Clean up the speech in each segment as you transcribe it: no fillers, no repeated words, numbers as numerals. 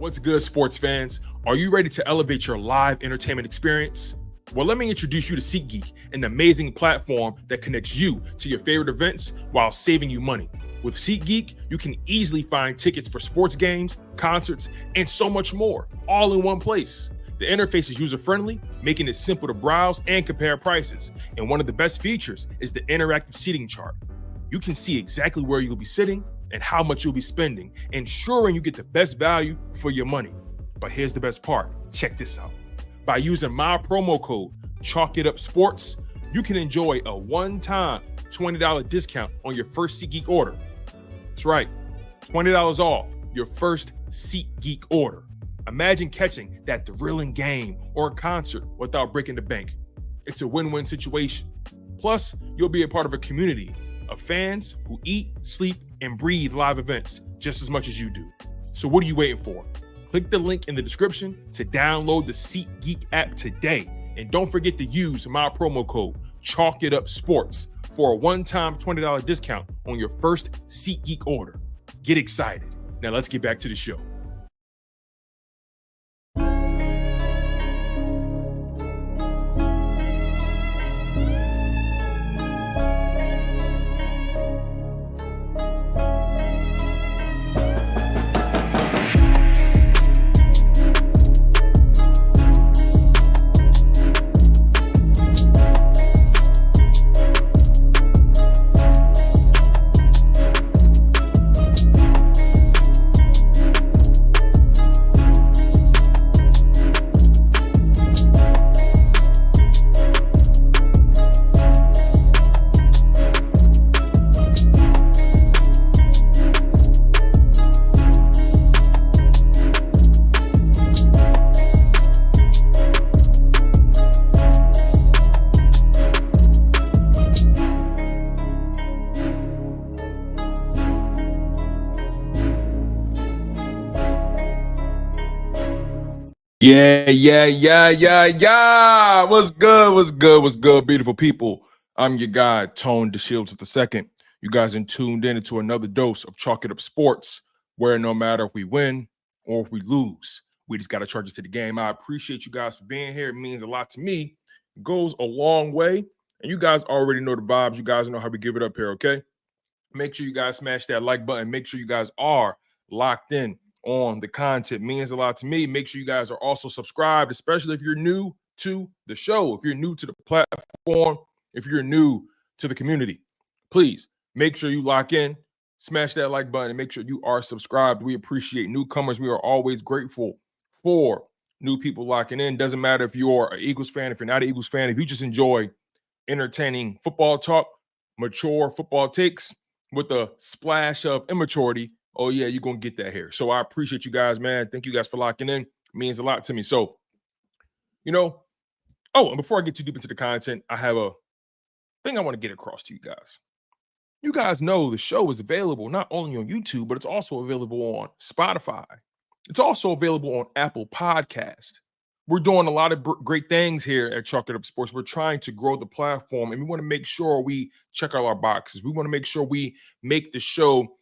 What's good, sports fans? Are you ready to elevate your live entertainment experience? Well, let me introduce you to SeatGeek, an amazing platform that connects you to your favorite events while saving you money. With SeatGeek, you can easily find tickets for sports games, concerts, and so much more, all in one place. The interface is user-friendly, making it simple to browse and compare prices. And one of the best features is the interactive seating chart. You can see exactly where you'll be sitting and how much you'll be spending, ensuring you get the best value for your money. But here's the best part. Check this out. By using my promo code, ChalkItUpSports, you can enjoy a one-time $20 discount on your first SeatGeek order. That's right, $20 off your first SeatGeek order. Imagine catching that thrilling game or concert without breaking the bank. It's a win-win situation. Plus, you'll be a part of a community of fans who eat, sleep, and breathe live events just as much as you do. So what are you waiting for? Click the link in the description to download the SeatGeek app today. And don't forget to use my promo code ChalkItUpSports for a one-time $20 discount on your first SeatGeek order. Get excited. Now let's get back to the show. Yeah. What's good, beautiful people? I'm your guy, Tone DeShields II. You guys are tuned in into another dose of Chalk It Up Sports, where no matter if we win or if we lose, we just got to charge it to the game. I appreciate you guys for being here. It means a lot to me. It goes a long way. And you guys already know the vibes. You guys know how we give it up here, okay? Make sure you guys smash that like button. Make sure you guys are locked in on the content. It means a lot to me. Make sure you guys are also subscribed, especially if you're new to the show, if you're new to the platform, if you're new to the community. Please make sure you lock in, smash that like button, and make sure you are subscribed. We appreciate newcomers. We are always grateful for new people locking in. Doesn't matter if you're an Eagles fan, if you're not an Eagles fan, if you just enjoy entertaining football talk, mature football takes with a splash of immaturity, oh yeah, you're going to get that here. So I appreciate you guys, man. Thank you guys for locking in. It means a lot to me. So, and before I get too deep into the content, I have a thing I want to get across to you guys. You guys know the show is available not only on YouTube, but it's also available on Spotify. It's also available on Apple Podcast. We're doing a lot of great things here at Chalk It Up Sports. We're trying to grow the platform, and we want to make sure we check all our boxes. We want to make sure we make the show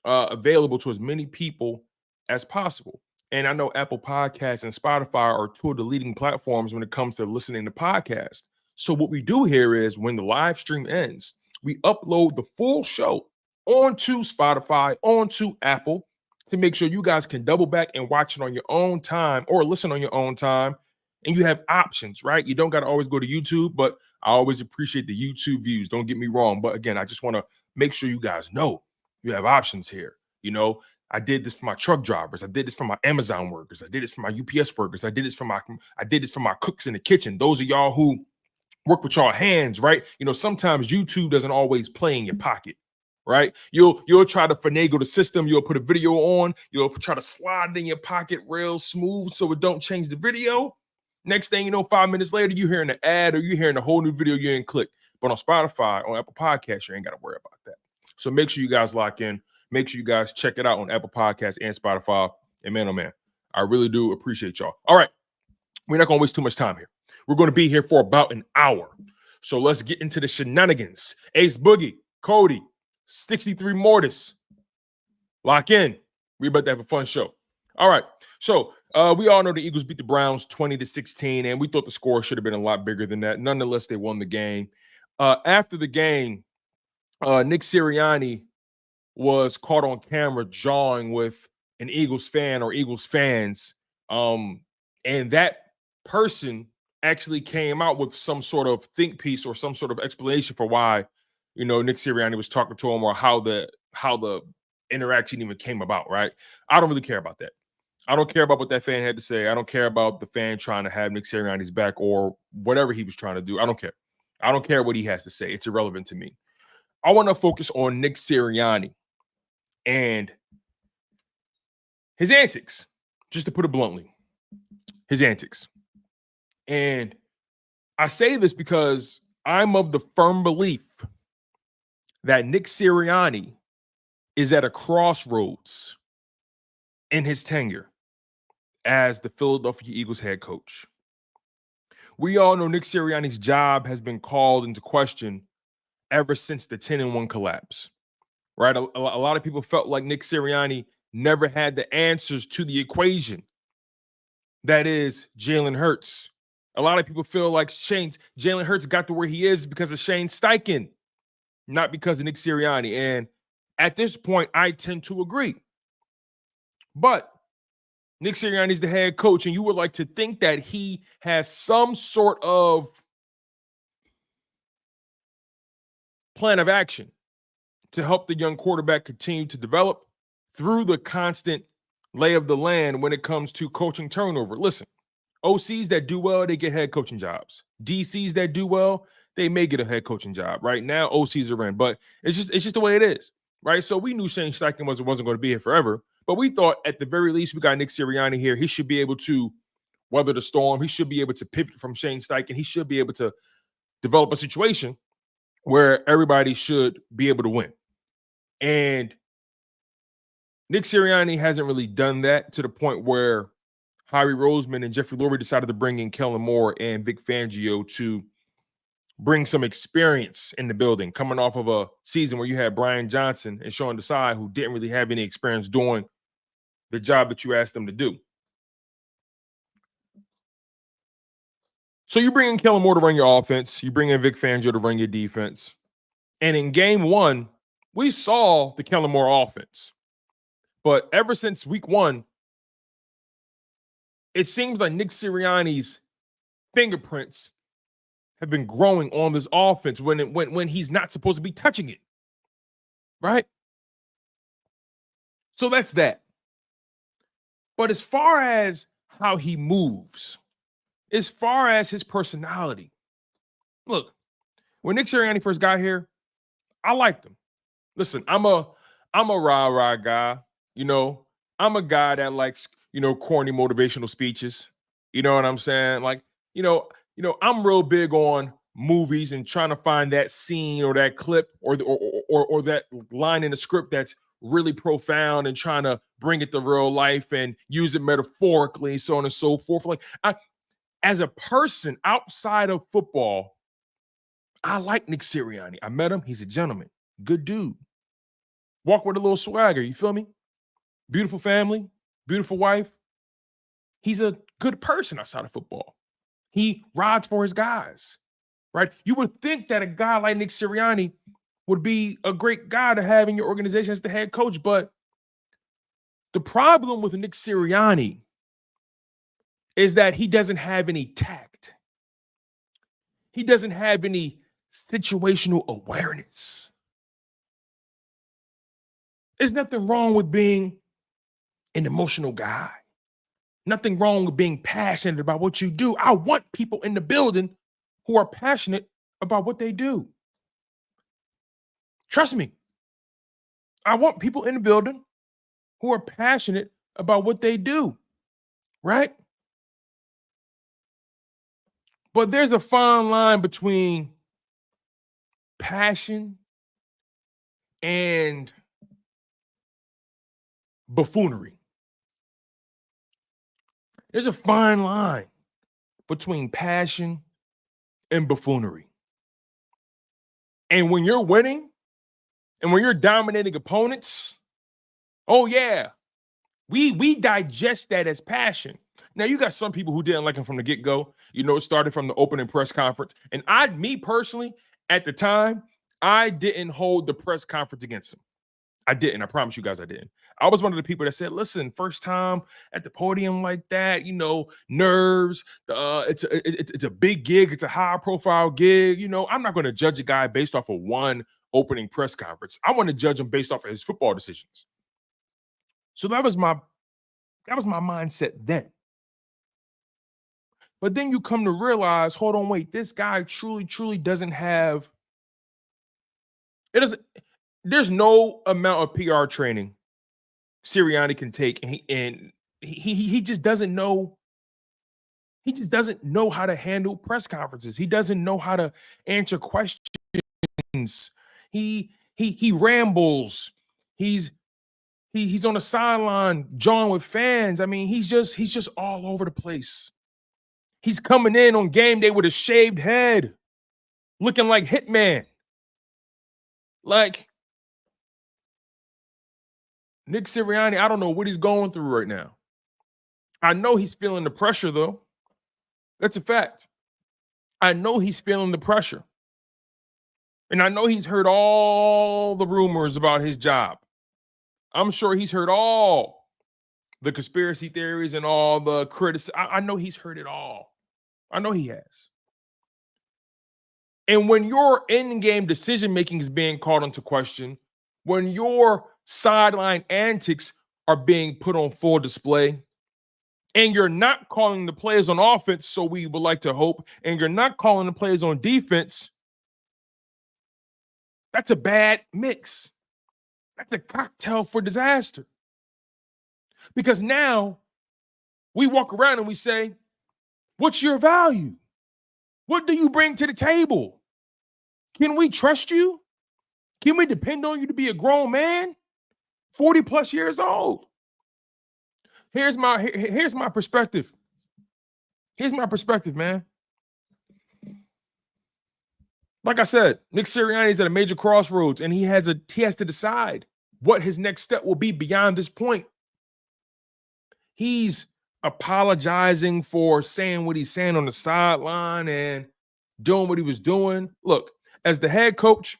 available to as many people as possible. And I know Apple Podcasts and Spotify are two of the leading platforms when it comes to listening to podcasts. So what we do here is when the live stream ends, we upload the full show onto Spotify, onto Apple, to make sure you guys can double back and watch it on your own time or listen on your own time. And you have options, right? You don't got to always go to YouTube, but I always appreciate the YouTube views. Don't get me wrong. But again, I just want to make sure you guys know you have options here. I did this for my truck drivers. I did this for my Amazon workers. I did this for my UPS workers. I did this for my cooks in the kitchen. Those of y'all who work with y'all hands, right? Sometimes YouTube doesn't always play in your pocket, right? You'll try to finagle the system. You'll put a video on. You'll try to slide it in your pocket real smooth so it don't change the video. Next thing you know, 5 minutes later, you're hearing an ad or you're hearing a whole new video you didn't click. But on Spotify, on Apple Podcasts, you ain't got to worry about that. So make sure you guys lock in. Make sure you guys check it out on Apple Podcasts and Spotify. And man, oh man, I really do appreciate y'all. All right. We're not going to waste too much time here. We're going to be here for about an hour. So let's get into the shenanigans. Ace Boogie, Cody, 63 Mortis. Lock in. We're about to have a fun show. All right. So we all know the Eagles beat the Browns 20-16, and we thought the score should have been a lot bigger than that. Nonetheless, they won the game. After the game, Nick Sirianni was caught on camera jawing with an Eagles fan or Eagles fans. And that person actually came out with some sort of think piece or some sort of explanation for why, Nick Sirianni was talking to him, or how the interaction even came about, right? I don't really care about that. I don't care about what that fan had to say. I don't care about the fan trying to have Nick Sirianni's back or whatever he was trying to do. I don't care. I don't care what he has to say. It's irrelevant to me. I want to focus on Nick Sirianni and his antics, just to put it bluntly, his antics. And I say this because I'm of the firm belief that Nick Sirianni is at a crossroads in his tenure as the Philadelphia Eagles head coach. We all know Nick Sirianni's job has been called into question ever since the 10-1 collapse, right? A lot of people felt like Nick Sirianni never had the answers to the equation that is Jalen Hurts. A lot of people feel like Jalen Hurts got to where he is because of Shane Steichen, not because of Nick Sirianni. And at this point, I tend to agree. But Nick Sirianni is the head coach, and you would like to think that he has some sort of plan of action to help the young quarterback continue to develop through the constant lay of the land when it comes to coaching turnover. Listen, OCs that do well, they get head coaching jobs. DCs that do well, they may get a head coaching job. Right now, OCs are in, but it's just the way it is, right? So we knew Shane Steichen wasn't going to be here forever, but we thought at the very least we got Nick Sirianni here. He should be able to weather the storm. He should be able to pivot from Shane Steichen. He should be able to develop a situation where everybody should be able to win. And Nick Sirianni hasn't really done that, to the point where Harry Roseman and Jeffrey Lurie decided to bring in Kellen Moore and Vic Fangio to bring some experience in the building, coming off of a season where you had Brian Johnson and Sean Desai, who didn't really have any experience doing the job that you asked them to do. So you bring in Kellen Moore to run your offense. You bring in Vic Fangio to run your defense. And in game one, we saw the Kellen Moore offense. But ever since week one, it seems like Nick Sirianni's fingerprints have been growing on this offense when he's not supposed to be touching it, right? So that's that. But as far as how he moves, as far as his personality, look, when Nick Sirianni first got here, I liked him. Listen, I'm a rah-rah guy. I'm a guy that likes, corny motivational speeches. You know what I'm saying? Like, I'm real big on movies and trying to find that scene or that clip or that line in the script that's really profound, and trying to bring it to real life and use it metaphorically, so on and so forth. Like, as a person outside of football, I like Nick Sirianni. I met him. He's a gentleman. Good dude. Walk with a little swagger. You feel me? Beautiful family, beautiful wife. He's a good person outside of football. He rides for his guys, right? You would think that a guy like Nick Sirianni would be a great guy to have in your organization as the head coach, but the problem with Nick Sirianni is that he doesn't have any tact. He doesn't have any situational awareness. There's nothing wrong with being an emotional guy. Nothing wrong with being passionate about what you do. I want people in the building who are passionate about what they do. Trust me. I want people in the building who are passionate about what they do, right? But there's a fine line between passion and buffoonery. There's a fine line between passion and buffoonery. And when you're winning and when you're dominating opponents, oh yeah, We digest that as passion. Now, you got some people who didn't like him from the get-go. It started from the opening press conference. And me personally, at the time, I didn't hold the press conference against him. I didn't. I promise you guys I didn't. I was one of the people that said, listen, first time at the podium like that, nerves. It's a big gig. It's a high-profile gig. I'm not going to judge a guy based off of one opening press conference. I want to judge him based off of his football decisions. So that was my mindset then. But then you come to realize, hold on, wait, this guy truly doesn't have it. There's no amount of PR training Sirianni can take, and he just doesn't know. He just doesn't know how to handle press conferences. He doesn't know how to answer questions. He rambles. He's on the sideline jawing with fans. I mean, he's just all over the place. He's coming in on game day with a shaved head, looking like Hitman. Like Nick Sirianni, I don't know what he's going through right now. I know he's feeling the pressure, though. That's a fact. I know he's feeling the pressure. And I know he's heard all the rumors about his job. I'm sure he's heard all the conspiracy theories and all the criticism. I know he's heard it all. I know he has. And when your in-game decision-making is being called into question, when your sideline antics are being put on full display, and you're not calling the plays on offense, so we would like to hope, and you're not calling the plays on defense, that's a bad mix. That's a cocktail for disaster. Because now we walk around and we say, what's your value? What do you bring to the table? Can we trust you? Can we depend on you to be a grown man? 40 plus years old. Here's my perspective. Here's my perspective, man. Like I said, Nick Sirianni is at a major crossroads, and he has to decide what his next step will be beyond this point. He's apologizing for saying what he's saying on the sideline and doing what he was doing. Look, as the head coach,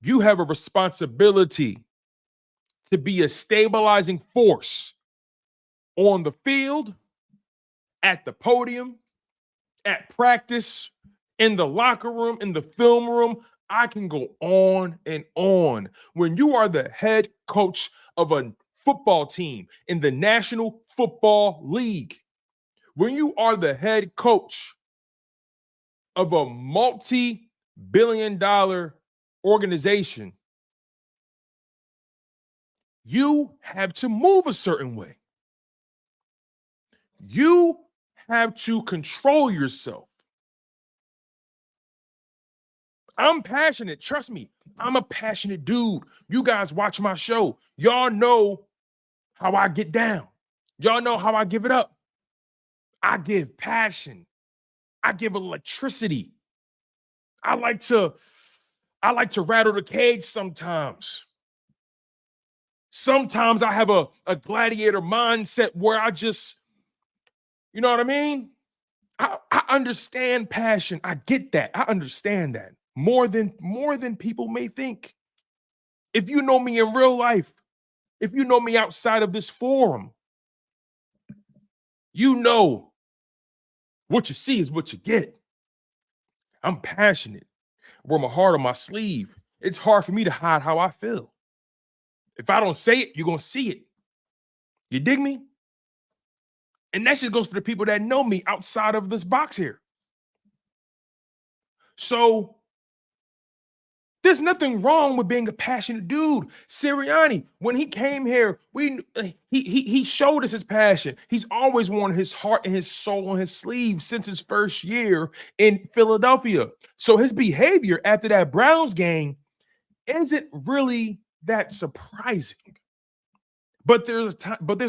you have a responsibility to be a stabilizing force on the field, at the podium, at practice, in the locker room, in the film room. I can go on and on. When you are the head coach of a football team in the National Football League, when you are the head coach of a multi-billion-dollar organization, you have to move a certain way. You have to control yourself. I'm passionate. Trust me, I'm a passionate dude. You guys watch my show. Y'all know how I get down. Y'all know how I give it up. I give passion. I give electricity. I like to rattle the cage sometimes. Sometimes I have a gladiator mindset where I just, you know what I mean? I understand passion. I get that. I understand that more than people may think. If you know me in real life, if you know me outside of this forum, you know what you see is what you get. I'm passionate. I wear my heart on my sleeve. It's hard for me to hide how I feel. If I don't say it, you're going to see it. You dig me? And that just goes for the people that know me outside of this box here. So there's nothing wrong with being a passionate dude. Sirianni, when he came here, he showed us his passion. He's always worn his heart and his soul on his sleeve since his first year in Philadelphia. So his behavior after that Browns game isn't really that surprising. But there's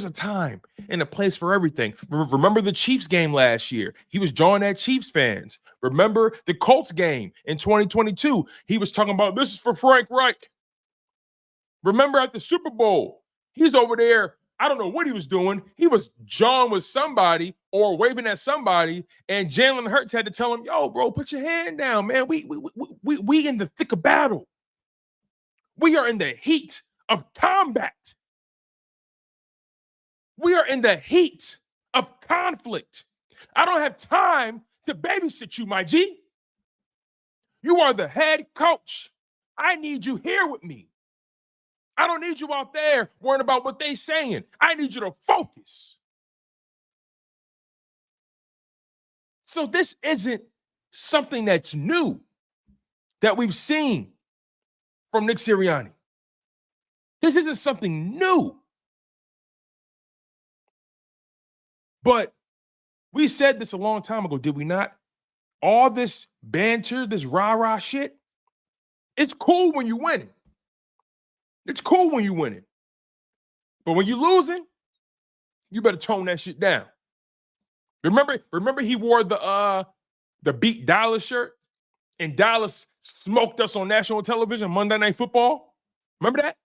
a time and a place for everything. Remember the Chiefs game last year? He was drawing at Chiefs fans. Remember the Colts game in 2022? He was talking about, this is for Frank Reich. Remember at the Super Bowl, he's over there I don't know what he was doing. He was jawing with somebody or waving at somebody, and Jalen Hurts had to tell him, "Yo, bro, put your hand down, man. We in the thick of battle. We are in the heat of combat. We are in the heat of conflict. I don't have time to babysit you, my G. You are the head coach. I need you here with me. I don't need you out there worrying about what they saying. I need you to focus." So this isn't something that's new that we've seen from Nick Sirianni. This isn't something new. But we said this a long time ago, did we not? All this banter, this rah-rah shit, it's cool when you win it. It's cool when you win it. But when you're losing, you better tone that shit down. Remember he wore the beat Dallas shirt and Dallas smoked us on national television, Monday Night Football? Remember that?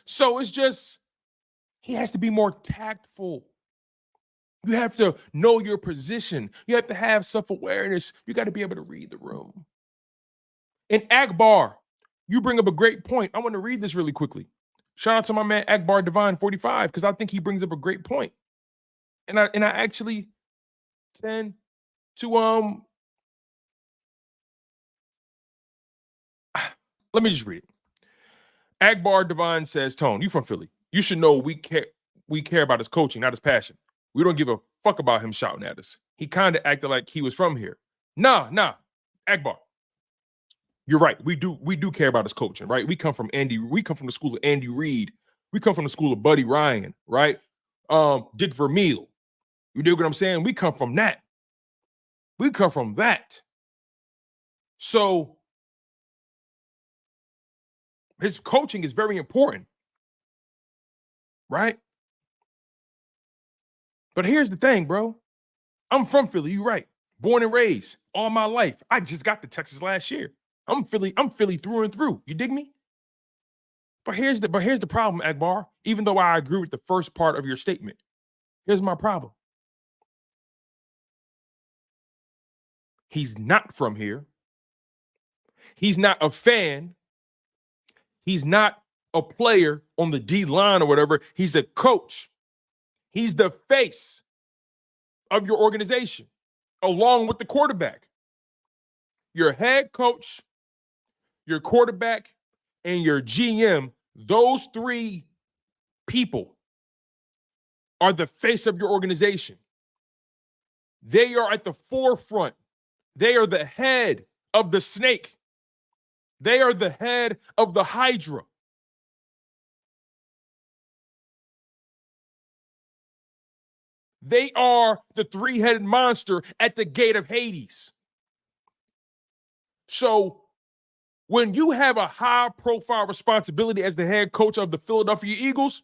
So it's just, he has to be more tactful. You have to know your position. You have to have self-awareness. You got to be able to read the room. And Akbar, you bring up a great point. I want to read this really quickly. Shout out to my man Akbar Divine 45, because I think he brings up a great point. And I actually tend to let me just read it. Akbar Divine says, "Tone, you from Philly. You should know we care about his coaching, not his passion. We don't give a fuck about him shouting at us. He kind of acted like he was from here. Nah, Akbar. You're right. We do care about his coaching, right? We come from the school of Andy Reid. We come from the school of Buddy Ryan, right? Dick Vermeil. You dig what I'm saying? We come from that. We come from that. So his coaching is very important, right? But here's the thing, bro. I'm from Philly. You right. Born and raised all my life. I just got to Texas last year. I'm Philly through and through. You dig me? But here's the problem, Akbar. Even though I agree with the first part of your statement, here's my problem. He's not from here. He's not a fan. He's not a player on the D line or whatever. He's a coach. He's the face of your organization, along with the quarterback. Your head coach, your quarterback, and your GM, those three people are the face of your organization. They are at the forefront. They are the head of the snake. They are the head of the hydra. They are the three-headed monster at the gate of Hades. So when you have a high-profile responsibility as the head coach of the Philadelphia Eagles,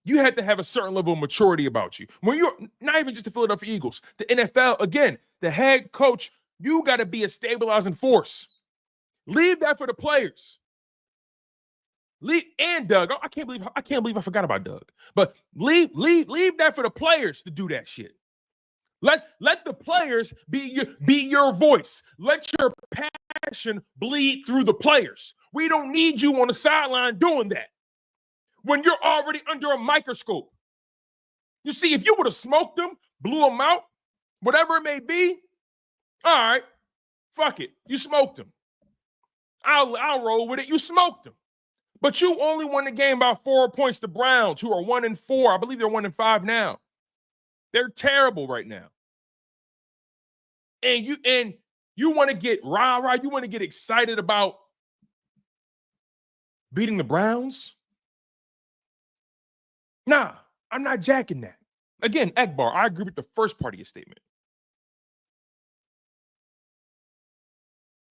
you have to have a certain level of maturity about you. When you're not even just the Philadelphia Eagles, the NFL, again, the head coach, you got to be a stabilizing force. Leave that for the players. And Doug. I can't believe I forgot about Doug. But leave that for the players to do that shit. Let the players be your voice. Let your passion bleed through the players. We don't need you on the sideline doing that when you're already under a microscope. You see, if you would have smoked them, blew them out, whatever it may be, all right, fuck it. You smoked them. I'll roll with it. You smoked them. But you only won the game by 4 points to Browns, who are 1-4. I believe they're 1-5 now. They're terrible right now. And you want to get rah-rah, you want to get excited about beating the Browns? Nah, I'm not jacking that. Again, Akbar, I agree with the first part of your statement.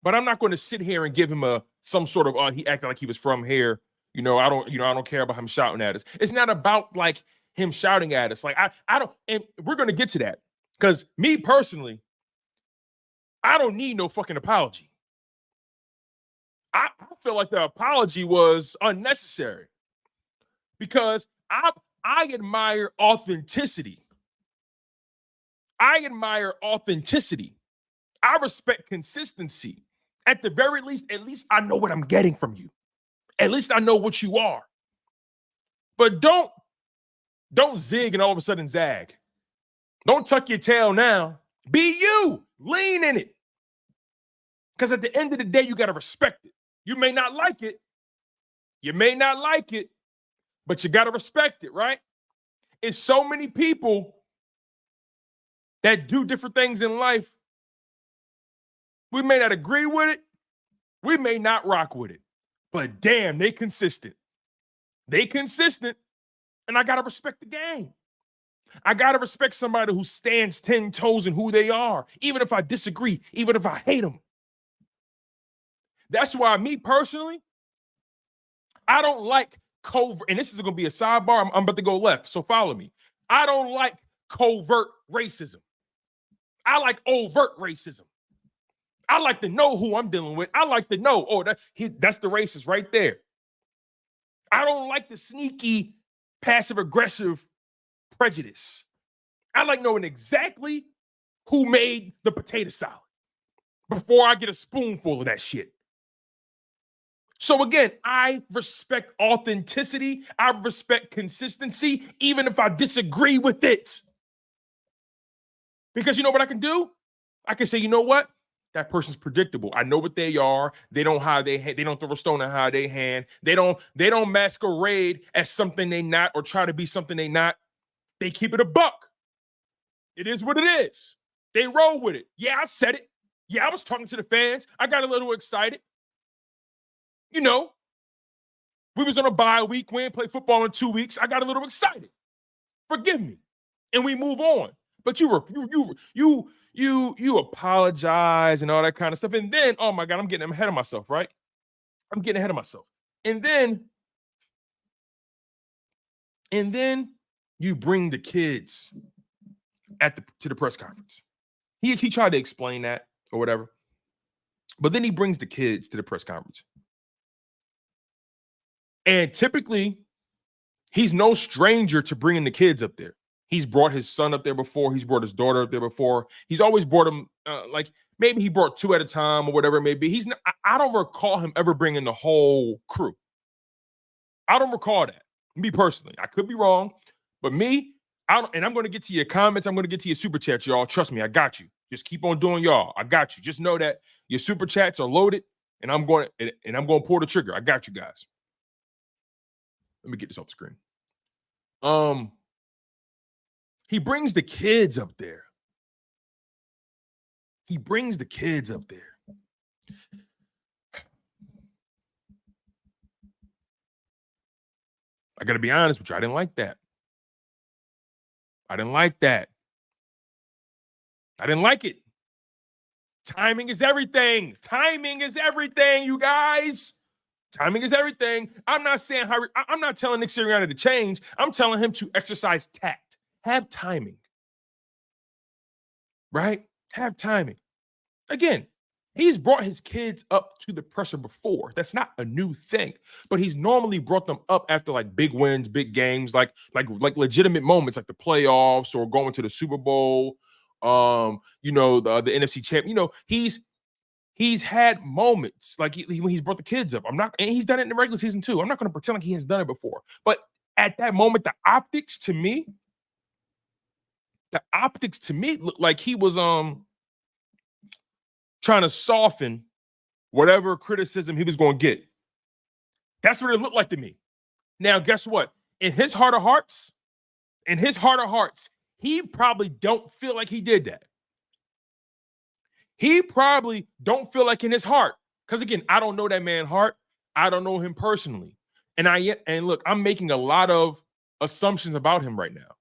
But I'm not going to sit here and give him some sort of he acted like he was from here. I don't care about him shouting at us. It's not about like him shouting at us. Like I don't, and we're going to get to that. Because me personally, I don't need no fucking apology. I feel like the apology was unnecessary because I admire authenticity. I admire authenticity. I respect consistency. At the very least, at least I know what I'm getting from you. At least I know what you are. But don't zig and all of a sudden zag. Don't tuck your tail now. Be you. Lean in it. Because at the end of the day, you got to respect it. You may not like it. You may not like it, but you got to respect it, right? It's so many people that do different things in life. We may not agree with it. We may not rock with it. But damn, they consistent. They consistent. And I got to respect the game. I got to respect somebody who stands 10 toes in who they are, even if I disagree, even if I hate them. That's why me personally, I don't like covert, and this is going to be a sidebar. I'm about to go left, so follow me. I don't like covert racism. I like overt racism. I like to know who I'm dealing with. I like to know, that's the racist right there. I don't like the sneaky, passive-aggressive prejudice. I like knowing exactly who made the potato salad before I get a spoonful of that shit. So again, I respect authenticity. I respect consistency, even if I disagree with it. Because you know what I can do? I can say, you know what? That person's predictable. I know what they are. They don't hide their hand. They don't throw a stone and hide their hand. They don't masquerade as something they not or try to be something they not. They keep it a buck. It is what it is. They roll with it. Yeah, I said it. Yeah, I was talking to the fans. I got a little excited. You know, we was on a bye week. We ain't played football in 2 weeks. I got a little excited. Forgive me. And we move on. But you apologize and all that kind of stuff. And then, oh my God, I'm getting ahead of myself, right? I'm getting ahead of myself. And then you bring the kids to the press conference. He tried to explain that or whatever. But then he brings the kids to the press conference. And typically, he's no stranger to bringing the kids up there. He's brought his son up there before. He's brought his daughter up there before. He's always brought them, maybe he brought two at a time or whatever it may be. I don't recall him ever bringing the whole crew. I don't recall that. Me personally. I could be wrong. But me, I'm going to get to your comments. I'm going to get to your super chats, y'all. Trust me, I got you. Just keep on doing y'all. I got you. Just know that your super chats are loaded, and I'm going to pull the trigger. I got you guys. Let me get this off the screen. He brings the kids up there. I got to be honest with you. I didn't like that. I didn't like it. Timing is everything. You guys. Timing is everything. I'm not telling Nick Sirianni to change. I'm telling him to exercise tact. Have timing. Right? Have timing. Again, he's brought his kids up to the presser before. That's not a new thing. But he's normally brought them up after like big wins, big games, like legitimate moments, like the playoffs or going to the Super Bowl. The NFC champ. He's had moments like when he's brought the kids up. And he's done it in the regular season too. I'm not going to pretend like he has done it before. But at that moment, the optics to me looked like he was trying to soften whatever criticism he was going to get. That's what it looked like to me. Now, guess what? In his heart of hearts, he probably don't feel like he did that. He probably don't feel like in his heart. Because again, I don't know that man's heart. I don't know him personally. And look, I'm making a lot of assumptions about him right now.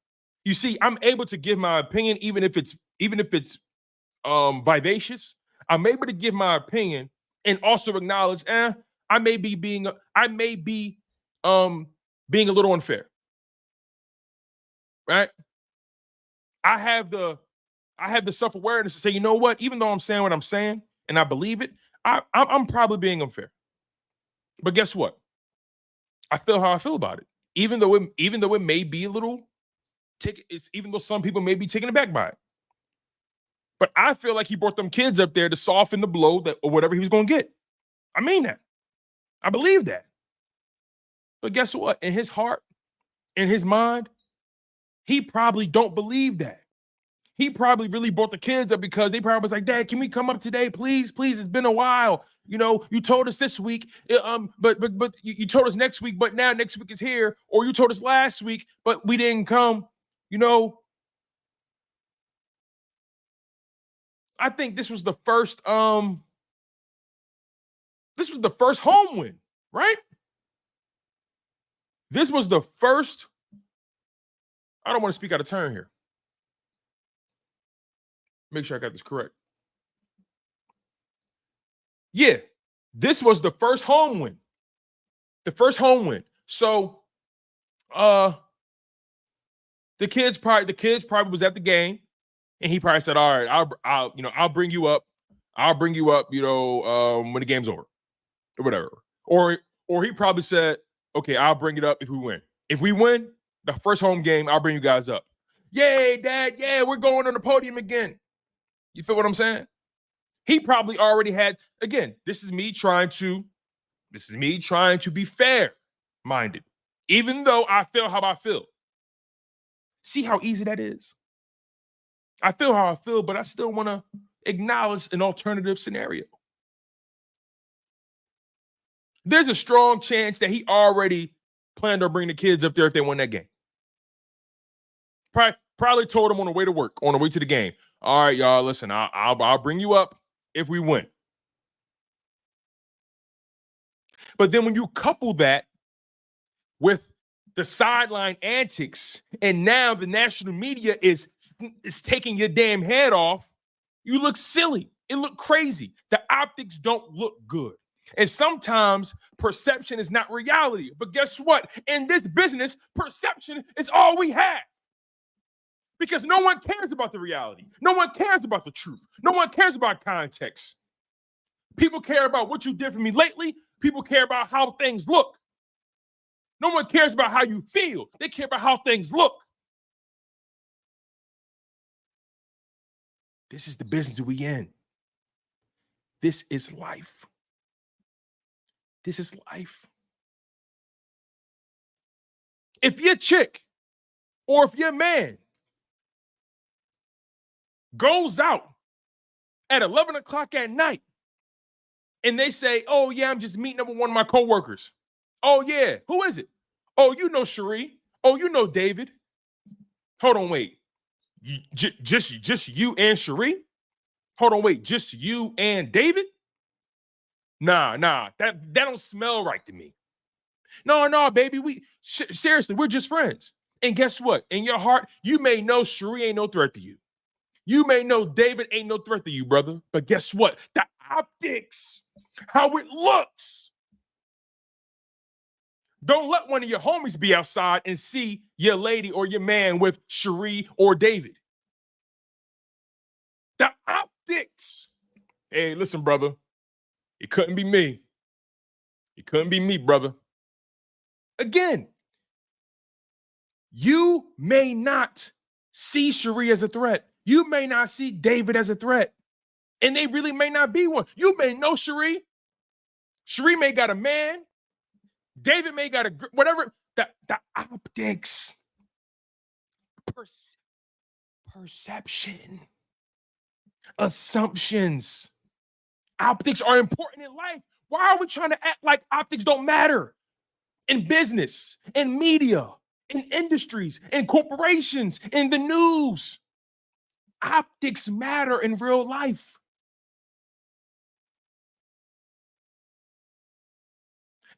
You see, I'm able to give my opinion, even if it's vivacious. I'm able to give my opinion and also acknowledge, I may be being a little unfair. Right? I have the self-awareness to say, you know what? Even though I'm saying what I'm saying and I believe it, I'm probably being unfair. But guess what? I feel how I feel about it. Even though it may be a little even though some people may be taken aback by it. But I feel like he brought them kids up there to soften the blow or whatever he was going to get. I mean that. I believe that. But guess what? In his heart, in his mind, he probably don't believe that. He probably really brought the kids up because they probably was like, Dad, can we come up today? Please, please. It's been a while. You know, you told us this week, but you told us next week, but now next week is here. Or you told us last week, but we didn't come. You know, I think this was the first home win, right? This was the first. I don't want to speak out of turn here. Make sure I got this correct. Yeah, this was the first home win. The first home win. So, the kids probably was at the game, and he probably said, "All right, I'll bring you up. I'll bring you up. When the game's over, or whatever." Or he probably said, "Okay, I'll bring it up if we win. If we win the first home game, I'll bring you guys up. Yay, Dad! Yeah, we're going on the podium again." You feel what I'm saying? He probably already had. Again, this is me trying to be fair-minded, even though I feel how I feel. See how easy that is? I feel how I feel, but I still want to acknowledge an alternative scenario. There's a strong chance that he already planned on bringing the kids up there if they won that game. Probably told them on the way to work, on the way to the game. All right, y'all, listen, I'll bring you up if we win. But then when you couple that with the sideline antics, and now the national media is taking your damn head off, you look silly. It look crazy. The optics don't look good. And sometimes perception is not reality. But guess what? In this business, perception is all we have. Because no one cares about the reality. No one cares about the truth. No one cares about context. People care about what you did for me lately. People care about how things look. No one cares about how you feel. They care about how things look. This is the business we in. This is life. This is life. If your chick or if your man goes out at 11 o'clock at night and they say, "Oh, yeah, I'm just meeting up with one of my coworkers." "Oh, yeah, who is it?" "Oh, you know Cherie. Oh, you know David." Hold on, wait. Just you and Cherie? Hold on, wait. Just you and David? Nah, that don't smell right to me. No, baby, seriously, we're just friends. And guess what? In your heart, you may know Cherie ain't no threat to you. You may know David ain't no threat to you, brother. But guess what? The optics, how it looks. Don't let one of your homies be outside and see your lady or your man with Cherie or David. The optics. Hey, listen, brother. It couldn't be me. It couldn't be me, brother. Again, you may not see Cherie as a threat. You may not see David as a threat. And they really may not be one. You may know Cherie. Cherie may got a man. David may got a whatever. The optics. Perception. Assumptions. Optics are important in life. Why are we trying to act like optics don't matter? In business, in media, in industries, in corporations, in the news. Optics matter in real life.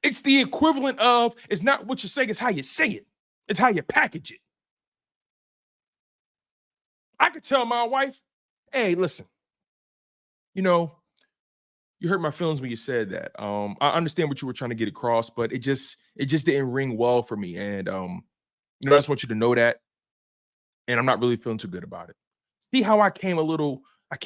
It's the equivalent of, it's not what you say, it's how you say it. It's how you package it. I could tell my wife, "Hey, listen, you hurt my feelings when you said that. I understand what you were trying to get across, but it just didn't ring well for me. And I just want you to know that. And I'm not really feeling too good about it." See how I came a little,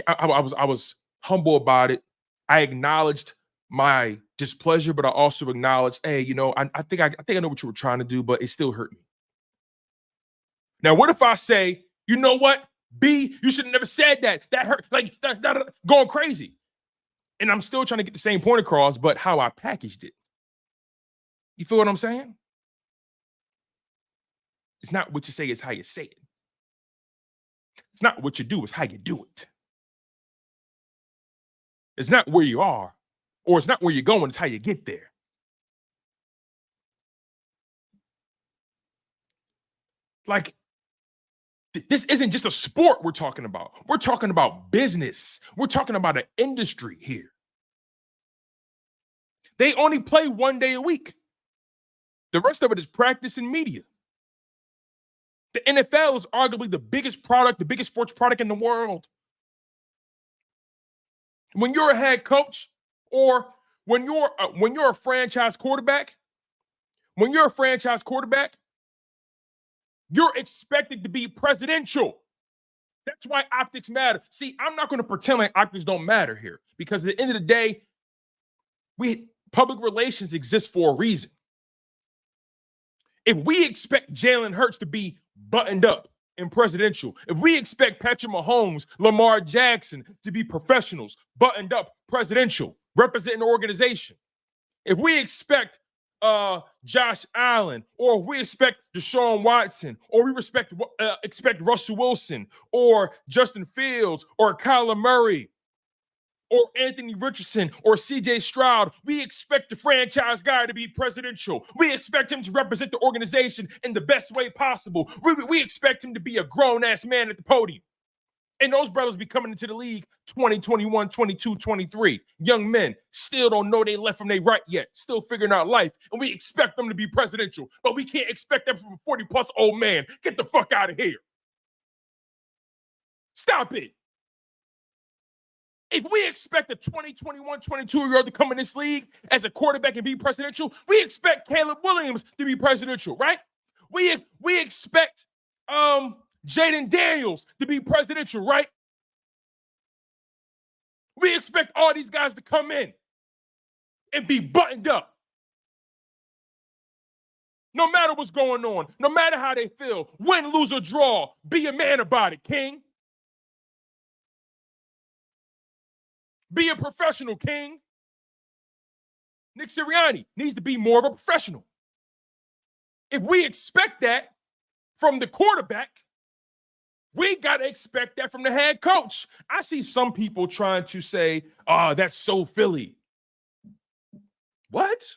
I was humble about it. I acknowledged my displeasure, but I also acknowledge, hey, you know, I think I know what you were trying to do, but it still hurt me. Now, what if I say, you know what, B, you should have never said that. That hurt, like going crazy. And I'm still trying to get the same point across, but how I packaged it. You feel what I'm saying? It's not what you say, it's how you say it. It's not what you do, it's how you do it. It's not where you are, or it's not where you're going, it's how you get there. Like, this isn't just a sport we're talking about. We're talking about business. We're talking about an industry here. They only play 1 day a week. The rest of it is practice and media. The NFL is arguably the biggest product, the biggest sports product in the world. When you're a head coach, or when you're a franchise quarterback, you're expected to be presidential. That's why optics matter. See, I'm not going to pretend like optics don't matter here, because at the end of the day, public relations exists for a reason. If we expect Jalen Hurts to be buttoned up and presidential, if we expect Patrick Mahomes, Lamar Jackson to be professionals, buttoned up, presidential, representing the organization, if we expect Josh Allen, or we expect Deshaun Watson, or we expect Russell Wilson, or Justin Fields, or Kyler Murray, or Anthony Richardson, or CJ Stroud, we expect the franchise guy to be presidential. We expect him to represent the organization in the best way possible. We expect him to be a grown-ass man at the podium. And those brothers be coming into the league 20, 21, 22, 23. Young men still don't know they left from their right yet, still figuring out life. And we expect them to be presidential, but we can't expect that from a 40-plus old man. Get the fuck out of here. Stop it. If we expect a 20, 21, 22-year-old to come in this league as a quarterback and be presidential, we expect Caleb Williams to be presidential, right? We expect Jaden Daniels to be presidential, right? We expect all these guys to come in and be buttoned up. No matter what's going on, no matter how they feel, win, lose, or draw, be a man about it, King. Be a professional, King. Nick Sirianni needs to be more of a professional. If we expect that from the quarterback, we got to expect that from the head coach. I see some people trying to say, oh, that's so Philly. What?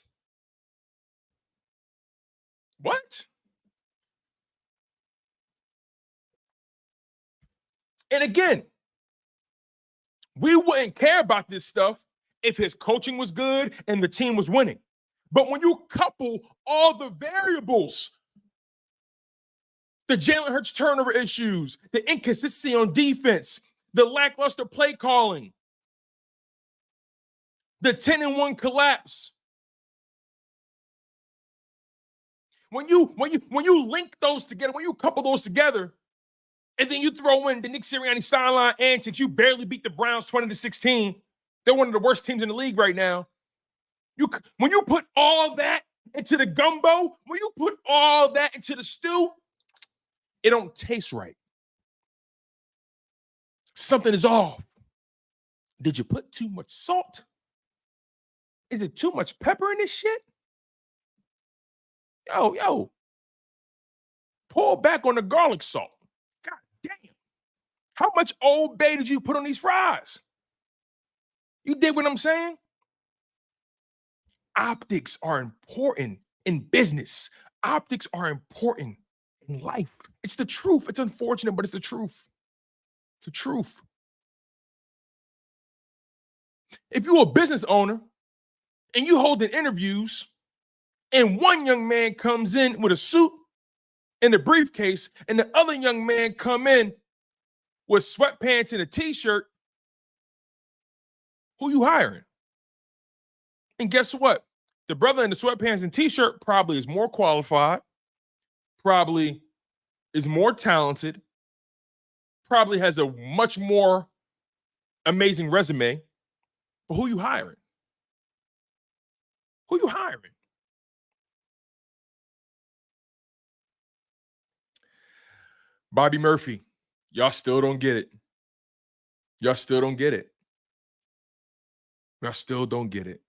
What? And again, we wouldn't care about this stuff if his coaching was good and the team was winning. But when you couple all the variables, the Jalen Hurts turnover issues, the inconsistency on defense, the lackluster play calling, the 10-1 collapse. When you link those together, when you couple those together, and then you throw in the Nick Sirianni sideline antics, you barely beat the Browns 20-16. They're one of the worst teams in the league right now. When you put all that into the gumbo, when you put all that into the stew, it don't taste right. Something is off. Did you put too much salt? Is it too much pepper in this shit? Yo. Pull back on the garlic salt. God damn. How much Old Bay did you put on these fries? You dig what I'm saying? Optics are important in business. Optics are important in life. It's the truth. It's unfortunate, but it's the truth. It's the truth. If you're a business owner and you holding interviews and one young man comes in with a suit and a briefcase and the other young man come in with sweatpants and a t-shirt, who you hiring? And guess what? The brother in the sweatpants and t-shirt probably is more qualified, probably is more talented, probably has a much more amazing resume. But who you hiring? Who you hiring? Bobby Murphy, y'all still don't get it. Y'all still don't get it. Y'all still don't get it.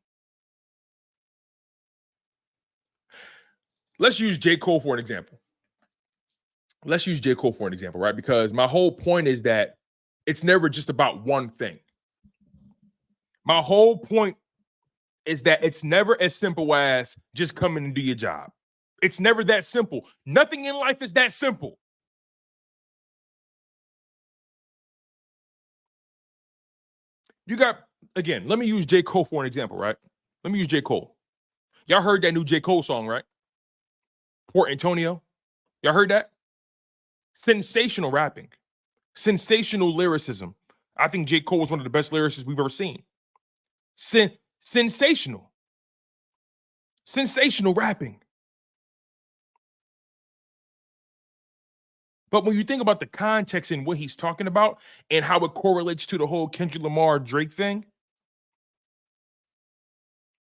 Let's use J. Cole for an example. Right? Because my whole point is that it's never just about one thing. My whole point is that it's never as simple as just come in and do your job. It's never that simple. Nothing in life is that simple. You got, again, let me use J. Cole for an example, right? Let me use J. Cole. Y'all heard that new J. Cole song, right? Port Antonio. Y'all heard that? Sensational rapping. Sensational lyricism. I think J. Cole was one of the best lyricists we've ever seen. Sensational. Sensational rapping. But when you think about the context and what he's talking about and how it correlates to the whole Kendrick Lamar Drake thing,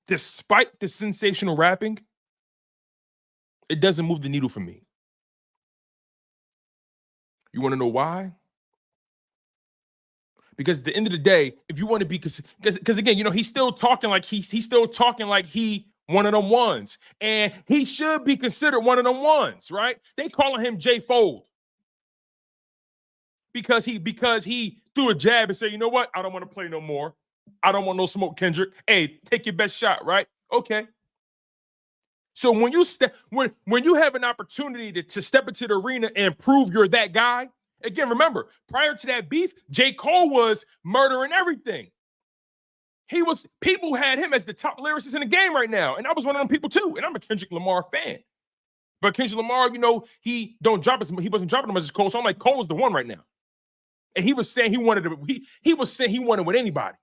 despite the sensational rapping, it doesn't move the needle for me. You want to know why? Because at the end of the day, if you want to be, because again, you know, he's still talking like he's still talking like he one of them ones, and he should be considered one of them ones, right? They calling him J Fold because he threw a jab and said, you know what? I don't want to play no more. I don't want no smoke, Kendrick. Hey, take your best shot, right? Okay. So when you when you have an opportunity to step into the arena and prove you're that guy, again, remember, prior to that beef, J. Cole was murdering everything. People had him as the top lyricist in the game right now. And I was one of them people too. And I'm a Kendrick Lamar fan. But Kendrick Lamar, you know, he wasn't dropping him as Cole. So I'm like, Cole is the one right now. And he was saying he wanted with anybody.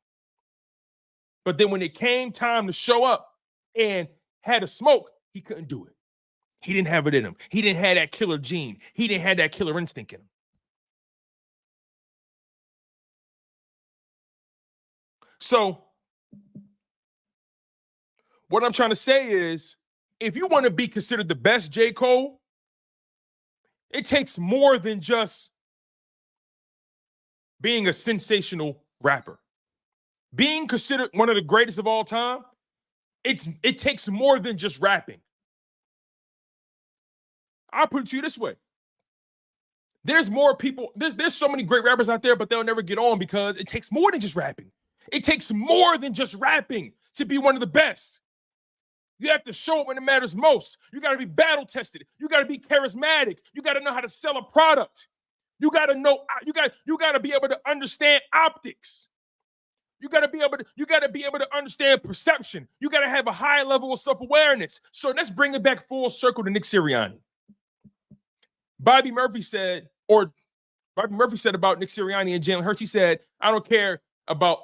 But then when it came time to show up and had a smoke, he couldn't do it. He didn't have it in him. He didn't have that killer gene. He didn't have that killer instinct in him. So what I'm trying to say is, if you want to be considered the best J. Cole, it takes more than just being a sensational rapper. Being considered one of the greatest of all time, it takes more than just rapping. I'll put it to you this way. There's more people, there's so many great rappers out there, but they'll never get on because it takes more than just rapping. It takes more than just rapping to be one of the best. You have to show it when it matters most. You got to be battle tested. You got to be charismatic. You got to know how to sell a product. You got to know, you got to be able to understand optics. You got to be able to understand perception. You got to have a high level of self-awareness. So let's bring it back full circle to Nick Sirianni. Bobby Murphy said about Nick Sirianni and Jalen Hurts, he said, I don't care about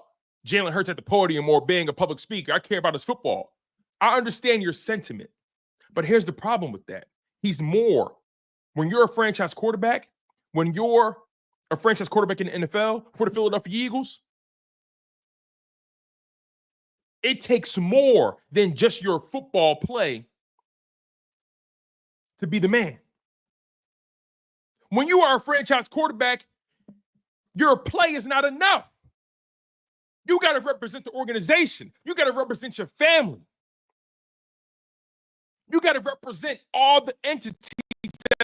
Jalen Hurts at the podium or being a public speaker. I care about his football. I understand your sentiment, but here's the problem with that. He's more. When you're a franchise quarterback, in the NFL for the Philadelphia Eagles, it takes more than just your football play to be the man. When you are a franchise quarterback, your play is not enough. You got to represent the organization. You got to represent your family. You got to represent all the entities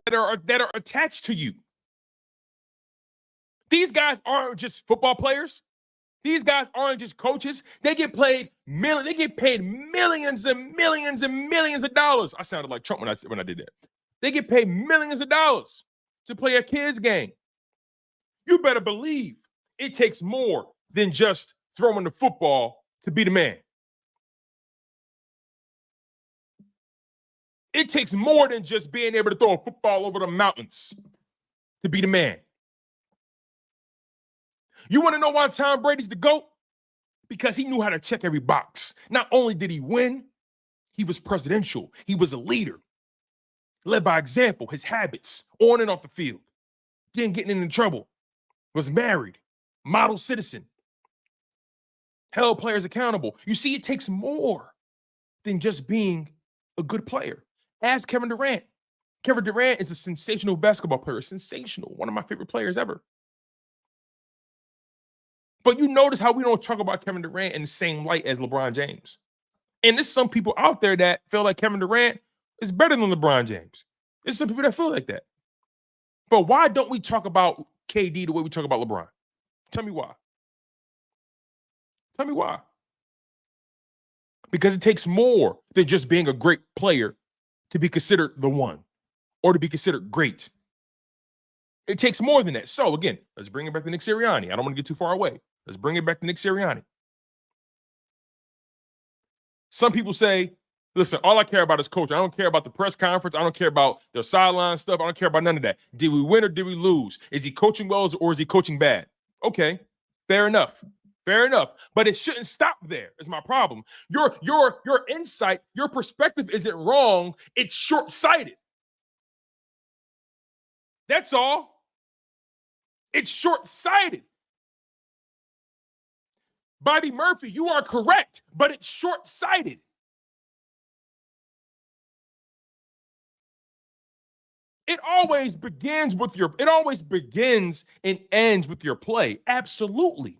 that are attached to you. These guys aren't just football players. These guys aren't just coaches. They get paid millions and millions and millions of dollars. I sounded like Trump when I did that. They get paid millions of dollars to play a kid's game. You better believe it takes more than just throwing the football to be the man. It takes more than just being able to throw a football over the mountains to be the man. You want to know why Tom Brady's the GOAT? Because he knew how to check every box. Not only did he win, he was presidential. He was a leader. Led by example, his habits, on and off the field. Didn't get into trouble. Was married. Model citizen. Held players accountable. You see, it takes more than just being a good player. Ask Kevin Durant. Kevin Durant is a sensational basketball player, sensational, one of my favorite players ever. But you notice how we don't talk about Kevin Durant in the same light as LeBron James. And there's some people out there that feel like Kevin Durant is better than LeBron James. There's some people that feel like that. But why don't we talk about KD the way we talk about LeBron? Tell me why. Tell me why. Because it takes more than just being a great player to be considered the one or to be considered great. It takes more than that. So again, let's bring it back to Nick Sirianni. I don't want to get too far away. Let's bring it back to Nick Sirianni. Some people say, listen, all I care about is coaching. I don't care about the press conference. I don't care about their sideline stuff. I don't care about none of that. Did we win or did we lose? Is he coaching well or is he coaching bad? Okay, fair enough. Fair enough. But it shouldn't stop there, is my problem. Your insight, your perspective isn't wrong. It's short-sighted. That's all. It's short-sighted. Bobby Murphy, you are correct, but it's short-sighted. It always begins and ends with your play. Absolutely.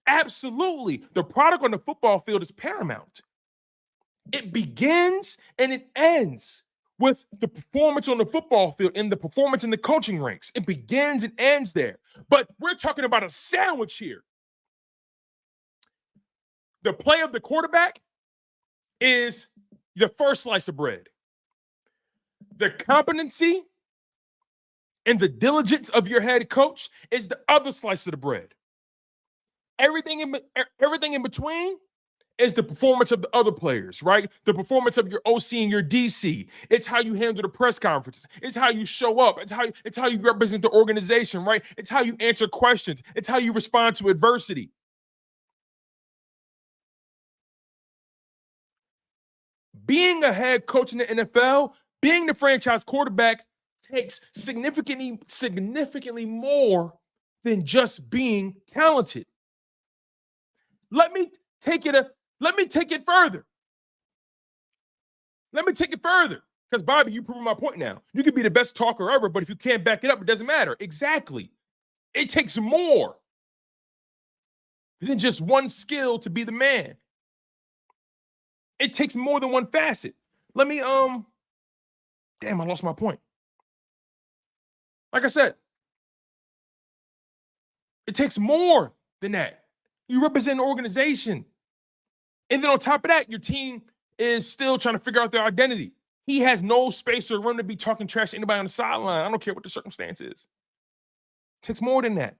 Absolutely. The product on the football field is paramount. It begins and it ends with the performance on the football field and the performance in the coaching ranks. It begins and ends there. But we're talking about a sandwich here. The play of the quarterback is the first slice of bread. The competency and the diligence of your head coach is the other slice of the bread. Everything in between is the performance of the other players, right? The performance of your OC and your DC. It's how you handle the press conferences. It's how you show up. It's how you represent the organization, right? It's how you answer questions. It's how you respond to adversity. Being a head coach in the NFL, being the franchise quarterback takes significantly more than just being talented. Let me take it further. Let me take it further. Because, Bobby, you're proving my point now. You can be the best talker ever, but if you can't back it up, it doesn't matter. Exactly. It takes more than just one skill to be the man. It takes more than one facet. Let me, damn, I lost my point. Like I said, it takes more than that. You represent an organization. And then on top of that, your team is still trying to figure out their identity. He has no space or room to be talking trash to anybody on the sideline. I don't care what the circumstance is. It takes more than that.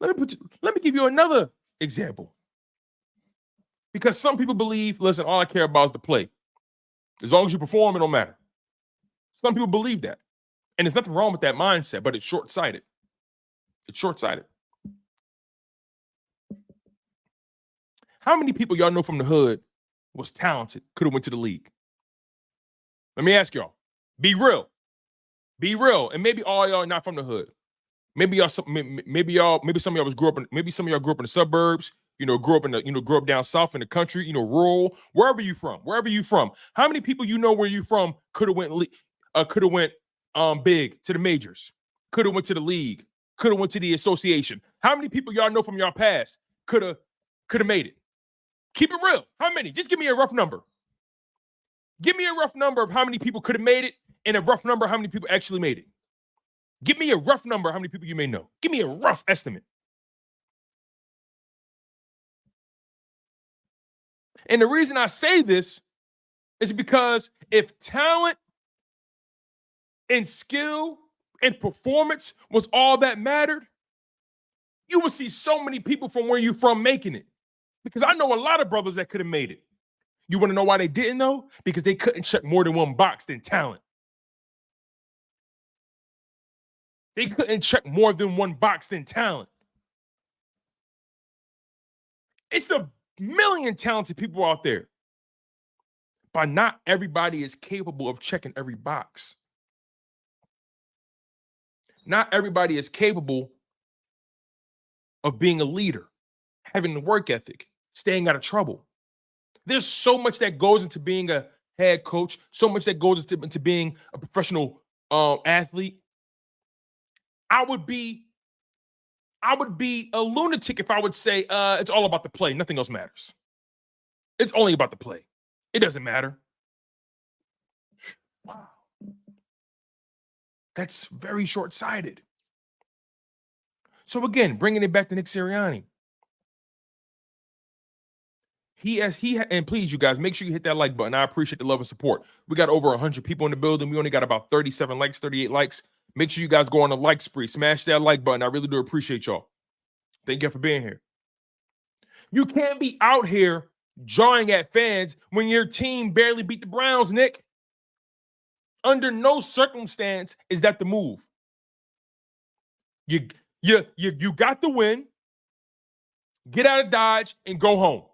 Let me give you another example. Because some people believe, listen, all I care about is the play. As long as you perform, it don't matter. Some people believe that. And there's nothing wrong with that mindset, but it's short-sighted. It's short-sighted. How many people y'all know from the hood was talented, could have went to the league? Let me ask y'all. Be real. Be real. And maybe all y'all are not from the hood. Maybe some of y'all grew up in the suburbs, grew up down south in the country, rural, wherever you from. How many people where you from could have went big to the majors, could have went to the league, could have went to the association? How many people y'all know from y'all past could have made it? Keep it real. How many? Just give me a rough number. Give me a rough number of how many people could have made it and a rough number of how many people actually made it. Give me a rough number of how many people you may know. Give me a rough estimate. And the reason I say this is because if talent and skill and performance was all that mattered, you would see so many people from where you're from making it. Because I know a lot of brothers that could have made it. You want to know why they didn't, though? Because they couldn't check more than one box than talent. They couldn't check more than one box than talent. It's a million talented people out there. But not everybody is capable of checking every box. Not everybody is capable of being a leader, having the work ethic, staying out of trouble. There's so much that goes into being a head coach, so much that goes into being a professional athlete. I would be a lunatic if I would say it's all about the play. Nothing else matters. It's only about the play. It doesn't matter. Wow. That's very short-sighted. So again, bringing it back to Nick Sirianni. And please, you guys, make sure you hit that like button. I appreciate the love and support. We got over 100 people in the building. We only got about 37 likes, 38 likes. Make sure you guys go on the like spree. Smash that like button. I really do appreciate y'all. Thank you for being here. You can't be out here jawing at fans when your team barely beat the Browns, Nick. Under no circumstance is that the move. You got the win. Get out of Dodge and go home.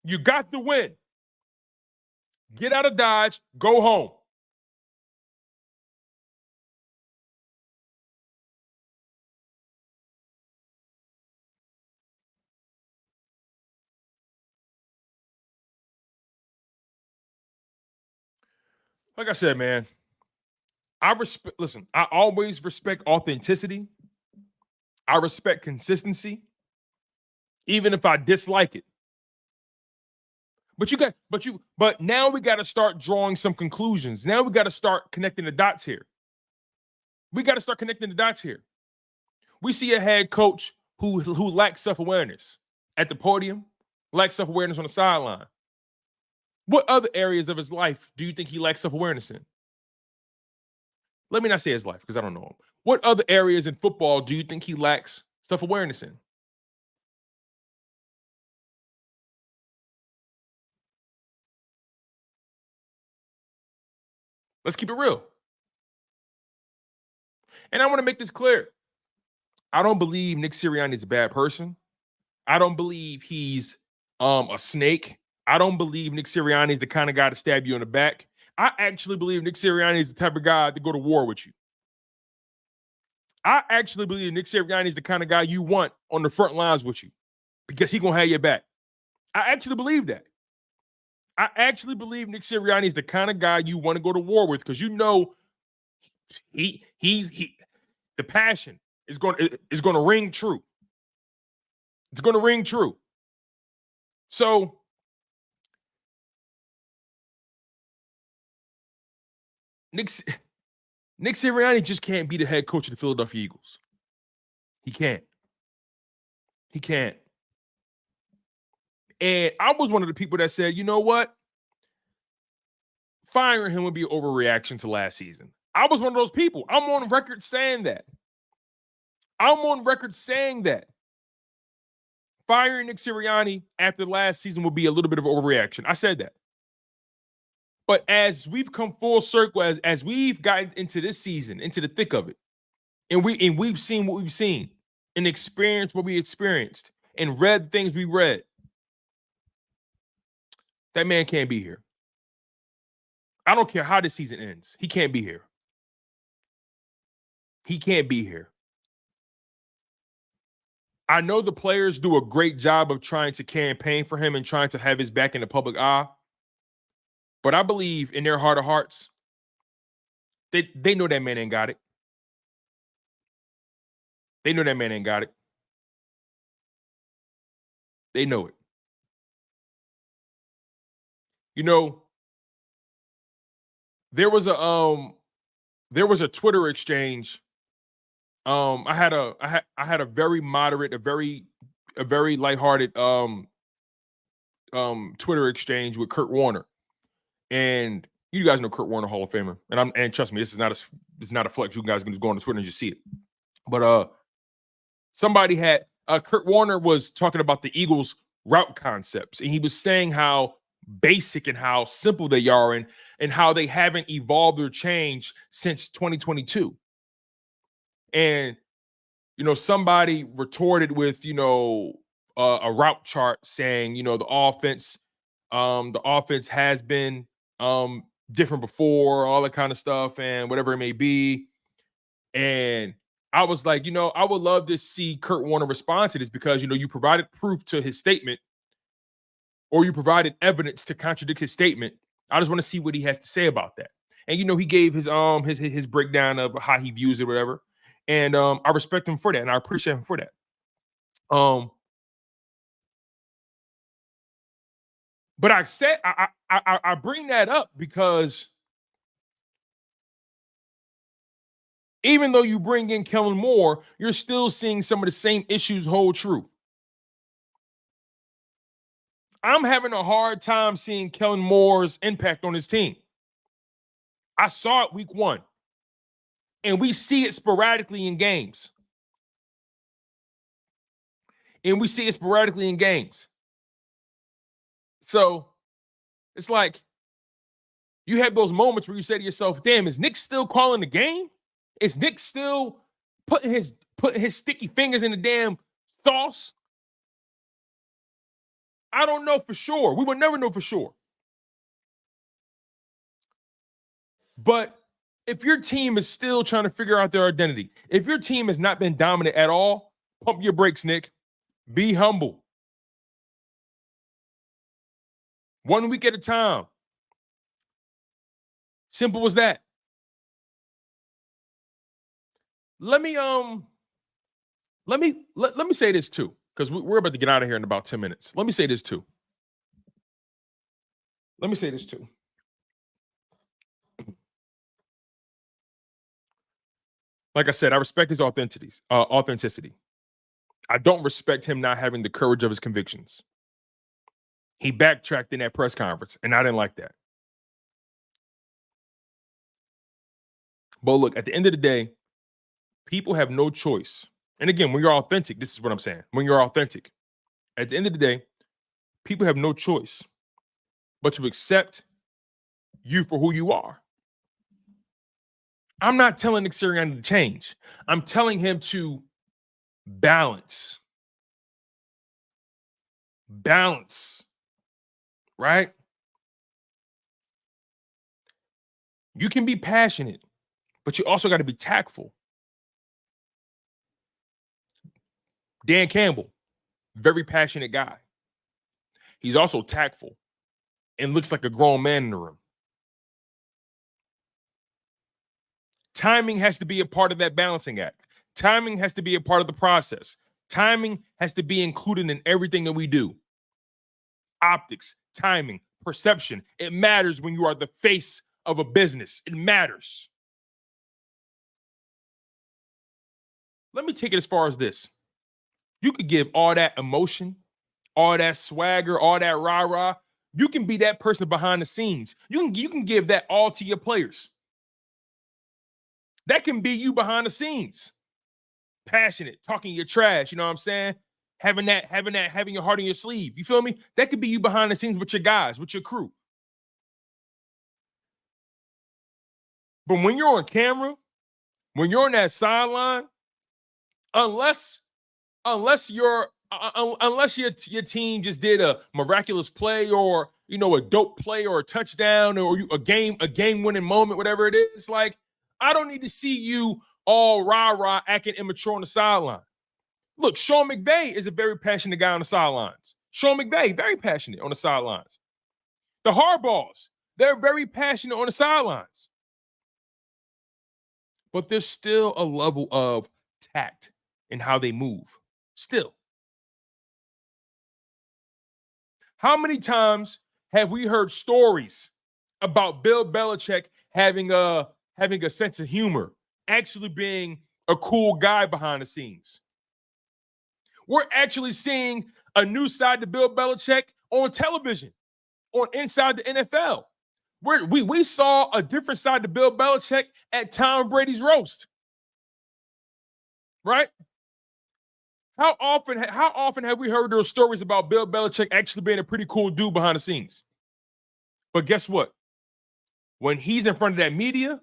You got the win. Get out of Dodge, go home. Like I said, man, listen, I always respect authenticity. I respect consistency, even if I dislike it. But now we got to start drawing some conclusions. Now we got to start connecting the dots here. We see a head coach who lacks self-awareness at the podium, lacks self-awareness on the sideline. What other areas of his life do you think he lacks self-awareness in? Let me not say his life because I don't know him. What other areas in football do you think he lacks self-awareness in? Let's keep it real. And I want to make this clear. I don't believe Nick Sirianni is a bad person. I don't believe he's a snake. I don't believe Nick Sirianni is the kind of guy to stab you in the back. I actually believe Nick Sirianni is the type of guy to go to war with you. I actually believe Nick Sirianni is the kind of guy you want on the front lines with you because he's going to have your back. I actually believe that. I actually believe Nick Sirianni is the kind of guy you want to go to war with because you know the passion is going to ring true. It's going to ring true. So Nick Sirianni just can't be the head coach of the Philadelphia Eagles. He can't. And I was one of the people that said, you know what? Firing him would be an overreaction to last season. I was one of those people. I'm on record saying that. Firing Nick Sirianni after last season would be a little bit of an overreaction. I said that. But as we've come full circle, as we've gotten into this season, into the thick of it, and we've seen what we've seen, and experienced what we experienced, and read things we read, that man can't be here. I don't care how this season ends. He can't be here. I know the players do a great job of trying to campaign for him and trying to have his back in the public eye. But I believe in their heart of hearts, they know that man ain't got it. They know it. You know, there was a Twitter exchange. I had a very moderate, a very lighthearted Twitter exchange with Kurt Warner. And you guys know Kurt Warner, Hall of Famer. And trust me, this is not a flex. You guys can just go on Twitter and just see it. But somebody had Kurt Warner was talking about the Eagles route concepts, and he was saying how basic and how simple they are and how they haven't evolved or changed since 2022. And somebody retorted with a route chart saying the offense has been different before, all that kind of stuff, and whatever it may be. And I was like, I would love to see Kurt Warner respond to this because, you provided proof to his statement or you provided evidence to contradict his statement. I just want to see what he has to say about that. And, he gave his breakdown of how he views it, whatever. And I respect him for that. And I appreciate him for that. But I bring that up because even though you bring in Kellen Moore, you're still seeing some of the same issues hold true. I'm having a hard time seeing Kellen Moore's impact on his team. I saw it week 1, and we see it sporadically in games. So it's like you have those moments where you say to yourself, damn, is Nick still calling the game? Is Nick still putting his sticky fingers in the damn sauce? I don't know for sure. We will never know for sure. But if your team is still trying to figure out their identity, if your team has not been dominant at all, pump your brakes, Nick. Be humble. 1 week at a time. Simple as that. Let me say this too, because we're about to get out of here in about 10 minutes. Let me say this too. Like I said, I respect his authenticity. I don't respect him not having the courage of his convictions. He backtracked in that press conference, and I didn't like that. But look, at the end of the day, people have no choice. And again, when you're authentic, this is what I'm saying. When you're authentic, at the end of the day, people have no choice but to accept you for who you are. I'm not telling Nick Sirianni to change. I'm telling him to balance. Right? You can be passionate, but you also got to be tactful. Dan Campbell, very passionate guy. He's also tactful and looks like a grown man in the room. Timing has to be a part of that balancing act. Timing has to be a part of the process. Timing has to be included in everything that we do. Optics, timing, perception. It matters when you are the face of a business. It matters. Let me take it as far as this. You could give all that emotion, all that swagger, all that rah-rah. You can be that person behind the scenes. You can give that all to your players. That can be you behind the scenes. Passionate, talking your trash, you know what I'm saying? Having your heart in your sleeve. You feel me? That could be you behind the scenes with your guys, with your crew. But when you're on camera, when you're on that sideline, unless your team just did a miraculous play or a dope play or a touchdown or a game winning moment, whatever it is, like I don't need to see you all rah-rah acting immature on the sideline. Look, Sean McVay is a very passionate guy on the sidelines. Sean McVay, very passionate on the sidelines. The Hardballs, they're very passionate on the sidelines. But there's still a level of tact in how they move. Still. How many times have we heard stories about Bill Belichick having a sense of humor, actually being a cool guy behind the scenes? We're actually seeing a new side to Bill Belichick on television, on Inside the NFL. We saw a different side to Bill Belichick at Tom Brady's roast. Right? How often have we heard those stories about Bill Belichick actually being a pretty cool dude behind the scenes? But guess what? When he's in front of that media,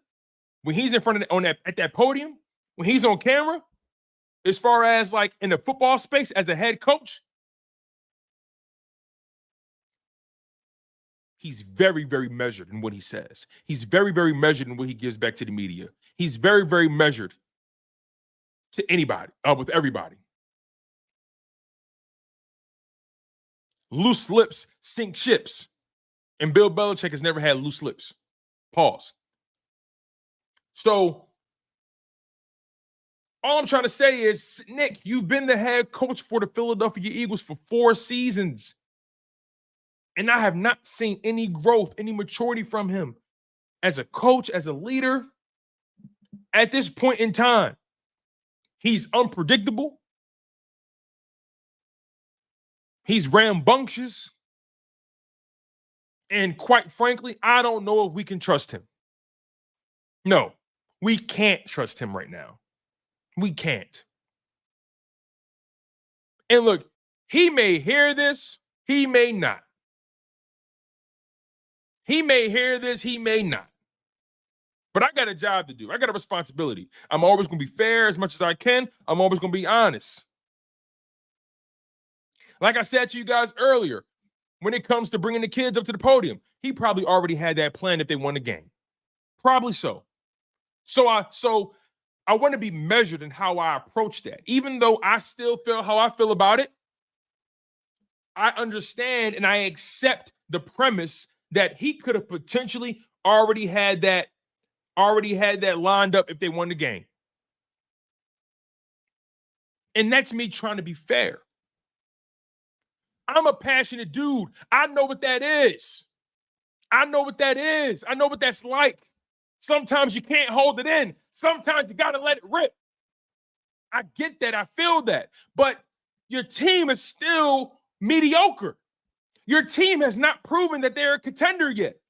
when he's in front of at that podium, when he's on camera, as far as like in the football space as a head coach, he's very, very measured in what he says. He's very, very measured in what he gives back to the media. He's very, very measured to anybody, with everybody. Loose lips sink ships. And Bill Belichick has never had loose lips. Pause. So all I'm trying to say is, Nick, you've been the head coach for the Philadelphia Eagles for 4 seasons. And I have not seen any growth, any maturity from him as a coach, as a leader. At this point in time, he's unpredictable. He's rambunctious. And quite frankly, I don't know if we can trust him. No, we can't trust him right now. We can't. And look, he may hear this, he may not. He may hear this, he may not. But I got a job to do. I got a responsibility. I'm always going to be fair as much as I can. I'm always going to be honest. Like I said to you guys earlier, when it comes to bringing the kids up to the podium, he probably already had that plan if they won the game. Probably so. So I want to be measured in how I approach that. Even though I still feel how I feel about it, I understand and I accept the premise that he could have potentially already had that lined up if they won the game. And that's me trying to be fair. I'm a passionate dude. I know what that is. I know what that is. I know what that's like. Sometimes you can't hold it in. Sometimes you got to let it rip. I get that. I feel that. But your team is still mediocre. Your team has not proven that they're a contender yet.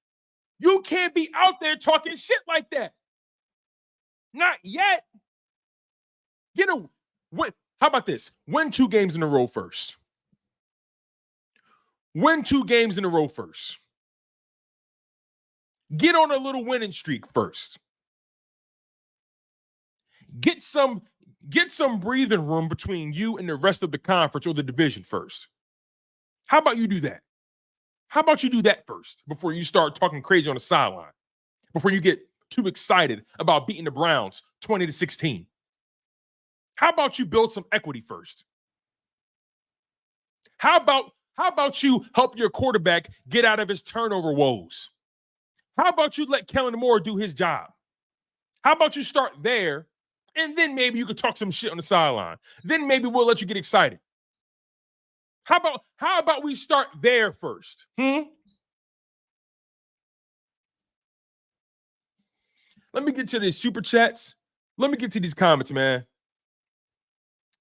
You can't be out there talking shit like that. Not yet. How about this? Win 2 games in a row first. Win 2 games in a row first. Get on a little winning streak first. Get some breathing room between you and the rest of the conference or the division first. How about you do that? How about you do that first before you start talking crazy on the sideline? Before you get too excited about beating the Browns 20-16. How about you build some equity first? How about you help your quarterback get out of his turnover woes? How about you let Kellen Moore do his job? How about you start there, and then maybe you could talk some shit on the sideline. Then maybe we'll let you get excited. How about we start there first? Let me get to these super chats. Let me get to these comments, man.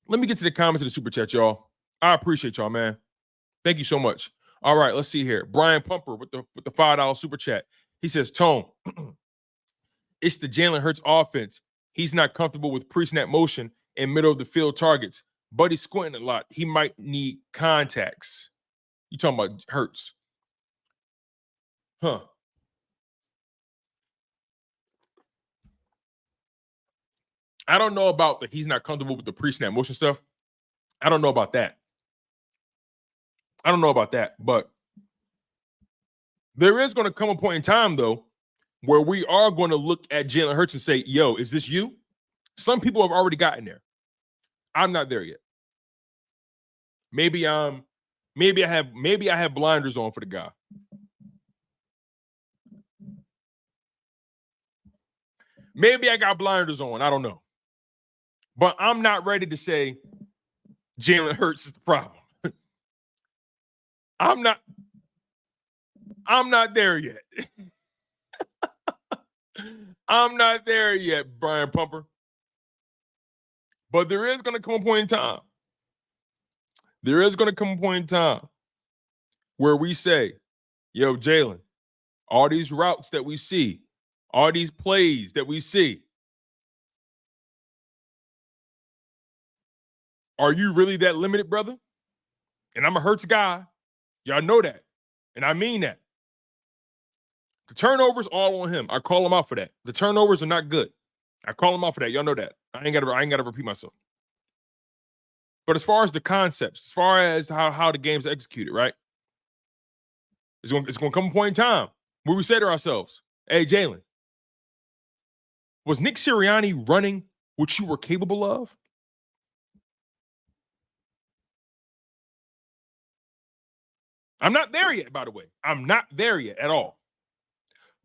Let me get to the comments of the super chat, y'all. I appreciate y'all, man. Thank you so much. All right, let's see here. Brian Pumper with the $5 super chat. He says, Tone, it's the Jalen Hurts offense. He's not comfortable with pre-snap motion and middle of the field targets, but he's squinting a lot. He might need contacts. You talking about Hurts? Huh. I don't know about that he's not comfortable with the pre-snap motion stuff. I don't know about that. But there is going to come a point in time, though, where we are going to look at Jalen Hurts and say, yo, is this you? Some people have already gotten there. I'm not there yet. Maybe I have blinders on for the guy. Maybe I got blinders on. I don't know. But I'm not ready to say Jalen Hurts is the problem. I'm not there yet. I'm not there yet, Brian Pumper. But there is going to come a point in time. There is going to come a point in time where we say, yo, Jalen, all these routes that we see, all these plays that we see, are you really that limited, brother? And I'm a Hurts guy. Y'all know that. And I mean that. The turnovers all on him. I call him out for that. The turnovers are not good. I call him out for that. Y'all know that. I ain't gotta repeat myself. But as far as the concepts, as far as how the game's executed, right? It's gonna come a point in time where we say to ourselves, hey, Jalen, was Nick Sirianni running what you were capable of? I'm not there yet, by the way. I'm not there yet at all.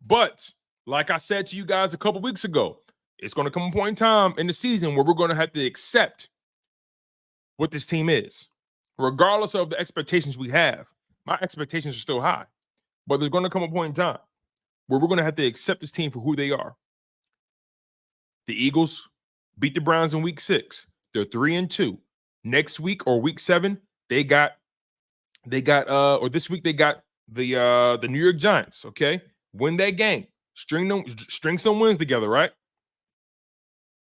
But like I said to you guys a couple weeks ago, it's going to come a point in time in the season where we're going to have to accept what this team is, regardless of the expectations we have. My expectations are still high, but there's going to come a point in time where we're going to have to accept this team for who they are. The Eagles beat the Browns in week 6. They're 3-2. Next week or week 7, or this week they got the New York Giants. Okay, win that game, string some wins together, right?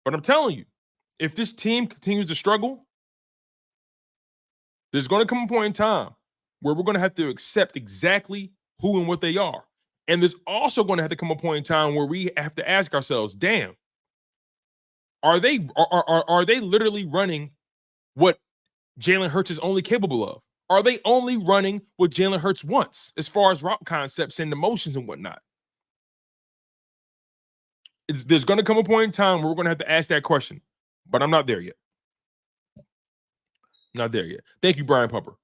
But I'm telling you, if this team continues to struggle, there's going to come a point in time where we're going to have to accept exactly who and what they are. And there's also going to have to come a point in time where we have to ask ourselves, damn, are they literally running what Jalen Hurts is only capable of? Are they only running what Jalen Hurts wants as far as route concepts and the motions and whatnot? There's going to come a point in time where we're going to have to ask that question, but I'm not there yet. Not there yet. Thank you, Brian Pupper.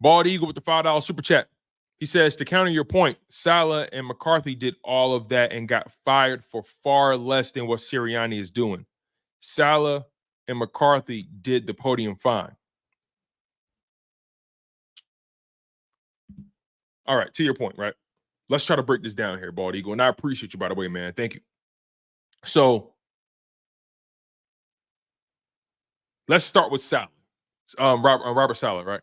Bald Eagle with the $5 super chat. He says, to counter your point, Saleh and McCarthy did all of that and got fired for far less than what Sirianni is doing. Saleh and McCarthy did the podium fine. All right, to your point, right? Let's try to break this down here, Bald Eagle. And I appreciate you, by the way, man. Thank you. So let's start with Saleh. Robert Saleh, right?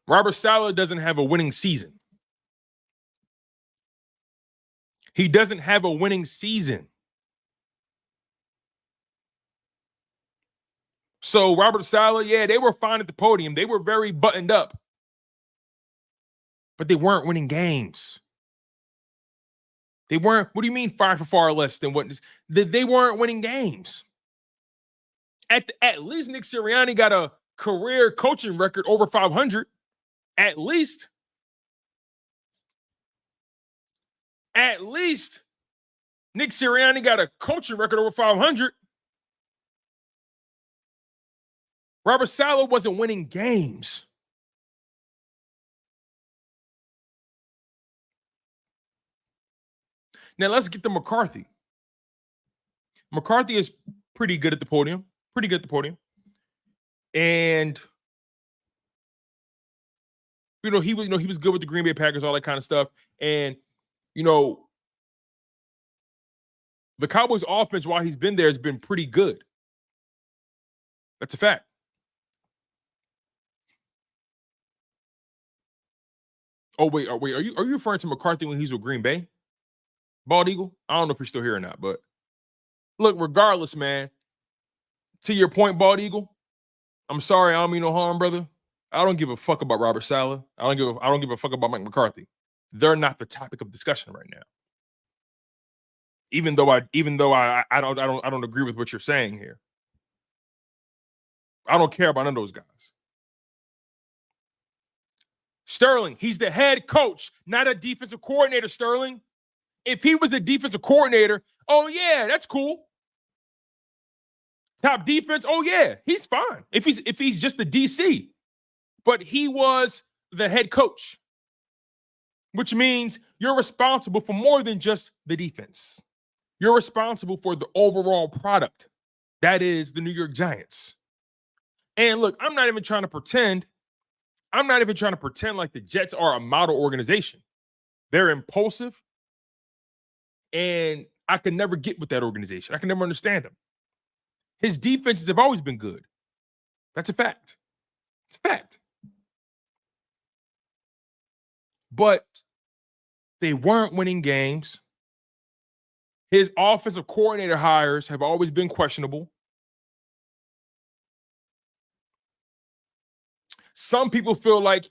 Robert Saleh doesn't have a winning season. He doesn't have a winning season. So Robert Saleh, yeah, they were fine at the podium. They were very buttoned up. But they weren't winning games. They weren't, what do you mean fired for far less than what? They weren't winning games. At least Nick Sirianni got a career coaching record over 500. At least. Nick Sirianni got a coaching record over 500. Robert Saleh wasn't winning games. Now let's get to McCarthy. McCarthy is pretty good at the podium. And he was good with the Green Bay Packers, all that kind of stuff. And the Cowboys offense, while he's been there, has been pretty good. That's a fact. Oh, wait. Are you referring to McCarthy when he's with Green Bay? Bald Eagle? I don't know if you're still here or not, but look, regardless, man, to your point, Bald Eagle, I'm sorry, I don't mean no harm, brother. I don't give a fuck about Robert Saleh. I don't give a fuck about Mike McCarthy. They're not the topic of discussion right now. Even though I don't agree with what you're saying here. I don't care about none of those guys. Sterling, he's the head coach, not a defensive coordinator, Sterling. If he was a defensive coordinator, oh yeah, that's cool. Top defense, oh yeah, he's fine. If he's just the DC. But he was the head coach, which means you're responsible for more than just the defense. You're responsible for the overall product. That is the New York Giants. And look, I'm not even trying to pretend like the Jets are a model organization. They're impulsive. And I could never get with that organization. I can never understand them. His defenses have always been good. That's a fact. It's a fact. But they weren't winning games. His offensive coordinator hires have always been questionable. Some people feel like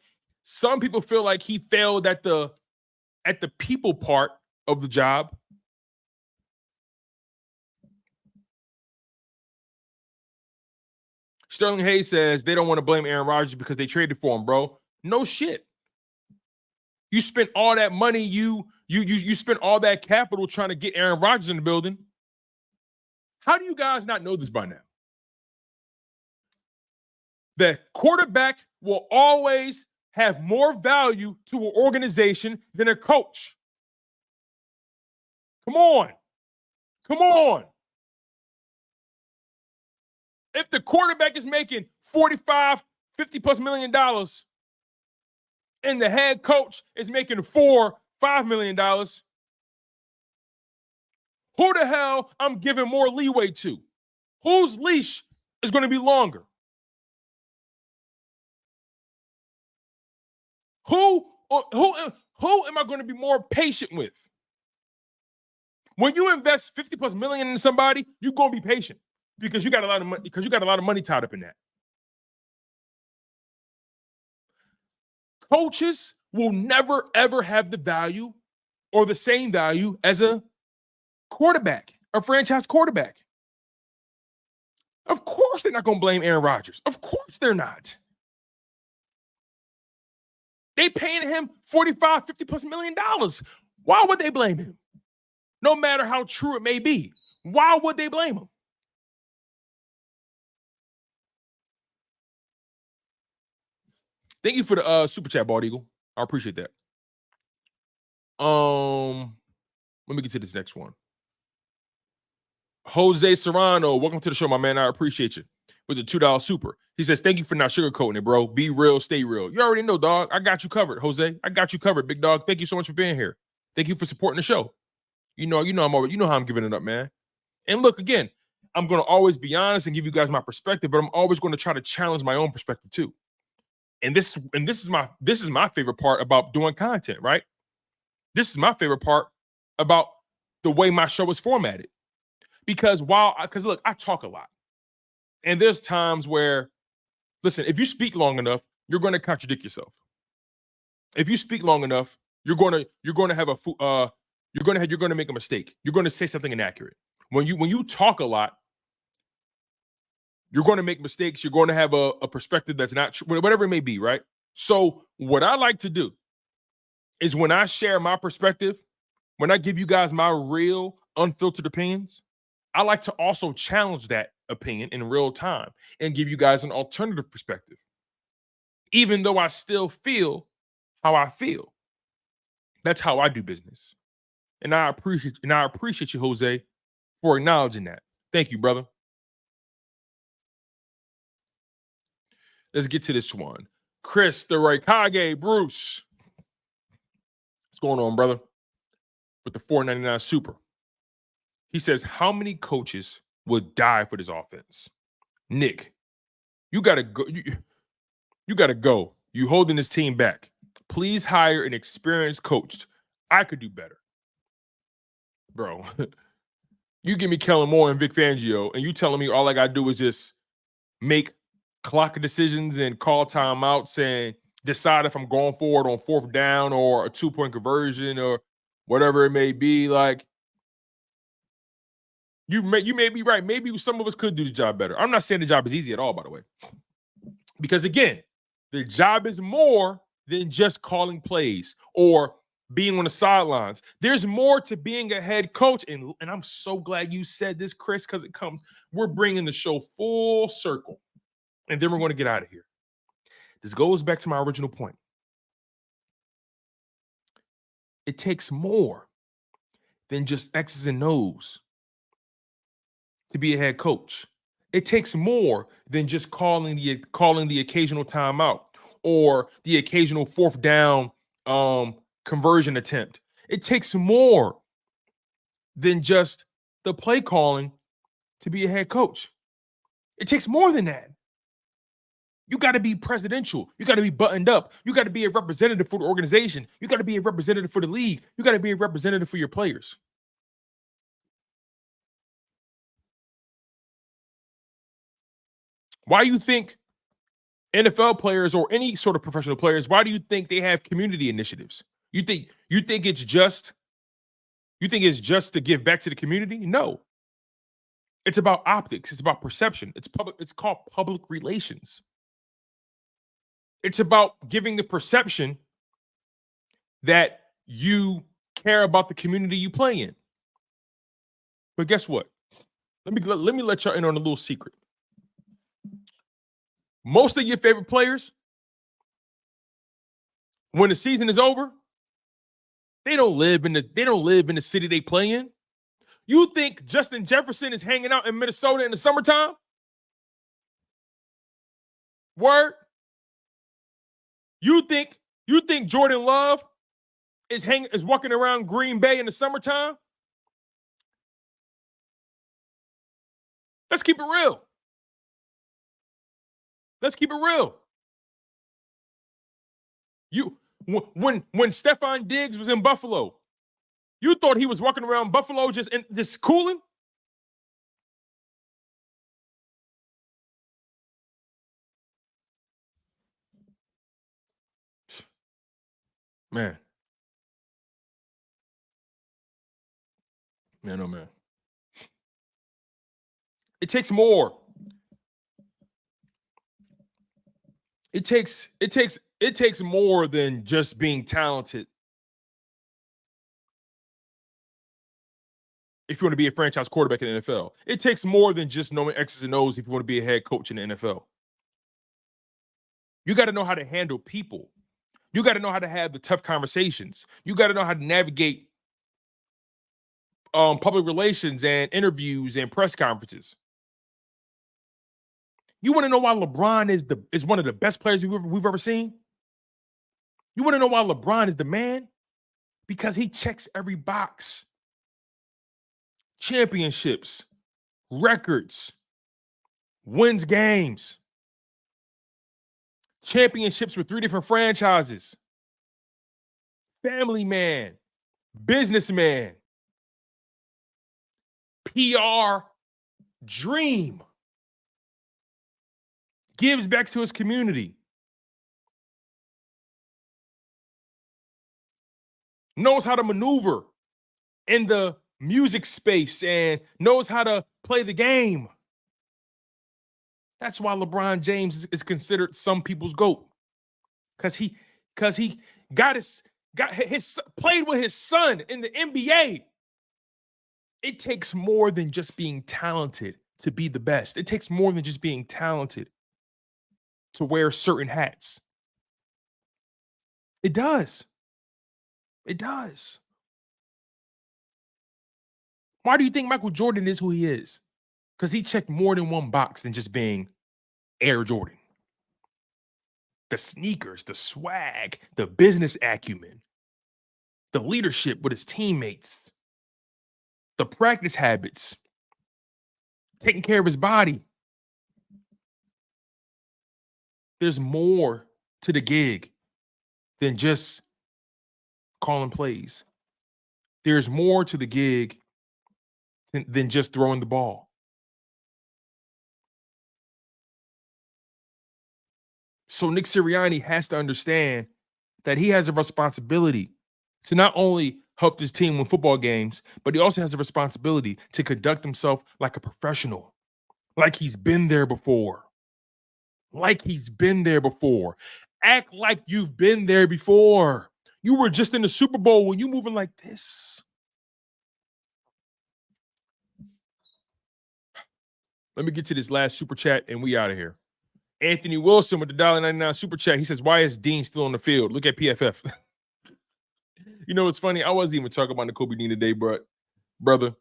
he failed at the people part of the job. Sterling Hayes says they don't want to blame Aaron Rodgers because they traded for him, bro. No shit. You spent all that money, you spent all that capital trying to get Aaron Rodgers in the building. How do you guys not know this by now? The quarterback will always have more value to an organization than a coach. Come on. Come on. If the quarterback is making 45, 50 plus $1 million and the head coach is making $4, $5 million, who the hell I'm giving more leeway to? Whose leash is going to be longer? Who am I going to be more patient with? When you invest 50 plus million in somebody, you're going to be patient because you got a lot of money, tied up in that. Coaches will never ever have the value or the same value as a quarterback, a franchise quarterback. Of course they're not going to blame Aaron Rodgers. Of course they're not. They paying him 45, 50 plus $1 million. Why would they blame him? No matter how true it may be. Why would they blame him? Thank you for the super chat, Bald Eagle. I appreciate that. Let me get to this next one. Jose Serrano, welcome to the show, my man. I appreciate you with the $2 super. He says, thank you for not sugarcoating it, bro. Be real, stay real. You already know, dog. I got you covered, Jose. I got you covered, big dog. Thank you so much for being here. Thank you for supporting the show. You know how I'm giving it up, man. And look, again, I'm going to always be honest and give you guys my perspective, but I'm always going to try to challenge my own perspective too. And this is my favorite part about doing content, right? This is my favorite part about the way my show is formatted. Because look, I talk a lot. And there's times where, listen, if you speak long enough, you're going to contradict yourself. If you speak long enough, you're going to make a mistake. You're going to say something inaccurate. When you talk a lot, you're going to make mistakes. You're going to have a perspective that's not true, whatever it may be, right? So what I like to do is when I share my perspective, when I give you guys my real unfiltered opinions, I like to also challenge that opinion in real time and give you guys an alternative perspective, even though I still feel how I feel. That's how I do business. And I appreciate you, Jose, for acknowledging that. Thank you, brother. Let's get to this one. Chris, the Raikage, Bruce. What's going on, brother? With the $4.99 super. He says, how many coaches would die for this offense? Nick, you gotta go. You gotta go. You holding this team back. Please hire an experienced coach. I could do better. Bro, you give me Kellen Moore and Vic Fangio, and you telling me all I gotta do is just make clock decisions and call timeouts and decide if I'm going forward on 4th down or a 2-point conversion or whatever it may be. Like, you may be right. Maybe some of us could do the job better. I'm not saying the job is easy at all, by the way. Because again, the job is more than just calling plays or being on the sidelines. There's more to being a head coach. And I'm so glad you said this, Chris, because we're bringing the show full circle. And then we're going to get out of here. This goes back to my original point. It takes more than just X's and O's to be a head coach. It takes more than just calling the occasional timeout or the occasional 4th down conversion attempt. It takes more than just the play calling to be a head coach. It takes more than that. You got to be presidential. You got to be buttoned up. You got to be a representative for the organization. You got to be a representative for the league. You got to be a representative for your players. Why do you think NFL players or any sort of professional players, why do you think they have community initiatives? You think it's just to give back to the community? No. It's about optics. It's about perception. It's called public relations. It's about giving the perception that you care about the community you play in. But guess what? Let me let y'all in on a little secret. most of your favorite players, when the season is over, they don't live in the city they play in. You think Justin Jefferson is hanging out in Minnesota in the summertime? Word? You think Jordan Love is walking around Green Bay in the summertime? Let's keep it real. Let's keep it real. When Stephon Diggs was in Buffalo, you thought he was walking around Buffalo just cooling? Man. Man, oh man. It takes more. It takes more than just being talented if you want to be a franchise quarterback in the NFL. It takes more than just knowing X's and O's if you want to be a head coach in the NFL. You got to know how to handle people. You got to know how to have the tough conversations. You got to know how to navigate public relations and interviews and press conferences. You want to know why LeBron is one of the best players we've ever seen? You want to know why LeBron is the man? Because he checks every box. Championships, records, wins games, championships with 3 different franchises, family man, businessman, PR dream, gives back to his community, knows how to maneuver in the music space and knows how to play the game. That's why LeBron James is considered some people's GOAT. Because he played with his son in the NBA. It takes more than just being talented to be the best. It takes more than just being talented to wear certain hats. It does. It does. Why do you think Michael Jordan is who he is? Because he checked more than one box than just being Air Jordan. The sneakers, the swag, the business acumen, the leadership with his teammates, the practice habits, taking care of his body. There's more to the gig than just calling plays. There's more to the gig than just throwing the ball. So Nick Sirianni has to understand that he has a responsibility to not only help his team win football games, but he also has a responsibility to conduct himself like a professional, like he's been there before. Like he's been there before. Act like you've been there before. You were just in the Super Bowl when you moving like this. Let me get to this last super chat and we out of here. Anthony Wilson with the $1.99 super chat. He says, why is Dean still on the field? Look at PFF. You know what's funny? I wasn't even talking about Nakobe Dean today, brother.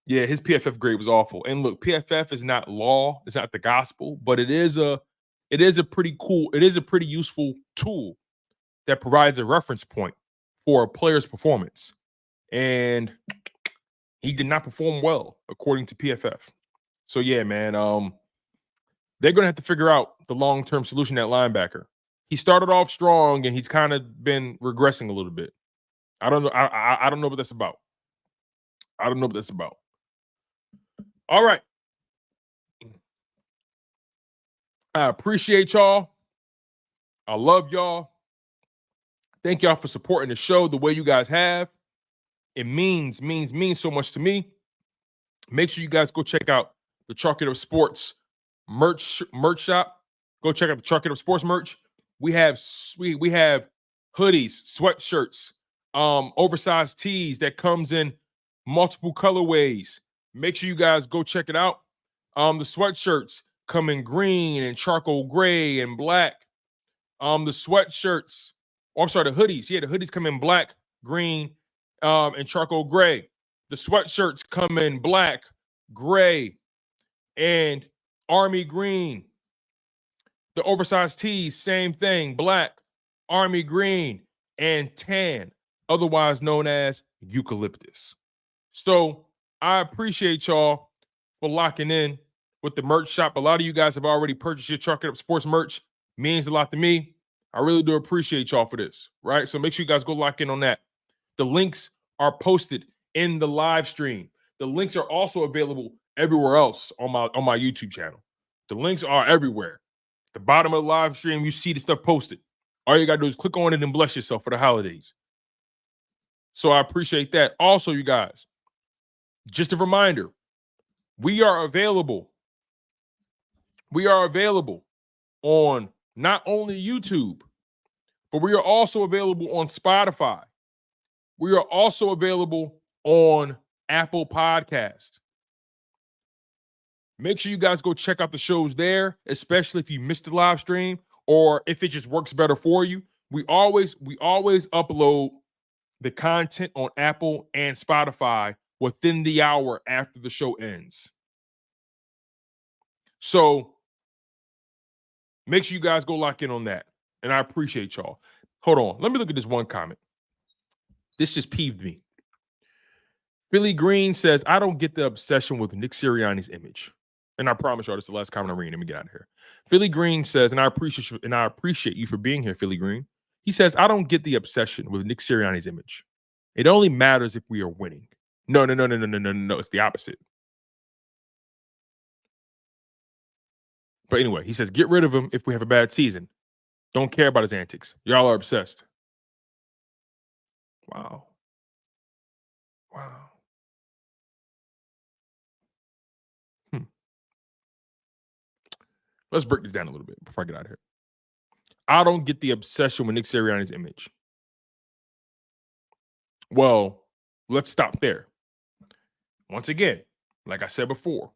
Yeah, his PFF grade was awful. And look, PFF is not law. It's not the gospel, but it is a pretty useful tool that provides a reference point for a player's performance. And he did not perform well, according to PFF. So yeah, man, they're going to have to figure out the long-term solution at linebacker. He started off strong, and he's kind of been regressing a little bit. I don't know. I don't know what that's about. I don't know what that's about. All right. I appreciate y'all. I love y'all. Thank y'all for supporting the show the way you guys have. It means so much to me. Make sure you guys go check out the Chalk It Up Sports merch shop. Go check out the Chalk It Up Sports merch. We have hoodies, sweatshirts, oversized tees that comes in multiple colorways. Make sure you guys go check it out. The sweatshirts, come in green and charcoal gray and black. The sweatshirts, the hoodies. Yeah, the hoodies come in black, green, and charcoal gray. The sweatshirts come in black, gray, and army green. The oversized tees, same thing, black, army green, and tan, otherwise known as eucalyptus. So I appreciate y'all for locking in with the merch shop. A lot of you guys have already purchased your Chalk It Up Sports merch. Means a lot to me. I really do appreciate y'all for this, right? So make sure you guys go lock in on that. The links are posted in the live stream. The links are also available everywhere else on my YouTube channel. The links are everywhere. The bottom of the live stream, you see the stuff posted. All you got to do is click on it and bless yourself for the holidays. So I appreciate that. Also, you guys, just a reminder, we are available. We are available on not only YouTube, but we are also available on Spotify. We are also available on Apple Podcast. Make sure you guys go check out the shows there, especially if you missed the live stream or if it just works better for you. We always upload the content on Apple and Spotify within the hour after the show ends. So make sure you guys go lock in on that. And I appreciate y'all. Hold on. Let me look at this one comment. This just peeved me. Billy Green says, I don't get the obsession with Nick Sirianni's image. And I promise y'all, this is the last comment I'm reading. Let me get out of here. Philly Green says, and I appreciate you for being here, Philly Green. He says, I don't get the obsession with Nick Sirianni's image. It only matters if we are winning. No. It's the opposite. But anyway, he says, get rid of him if we have a bad season. Don't care about his antics. Y'all are obsessed. Wow. Let's break this down a little bit before I get out of here. I don't get the obsession with Nick Sirianni's image. Well, let's stop there. Once again, like I said before,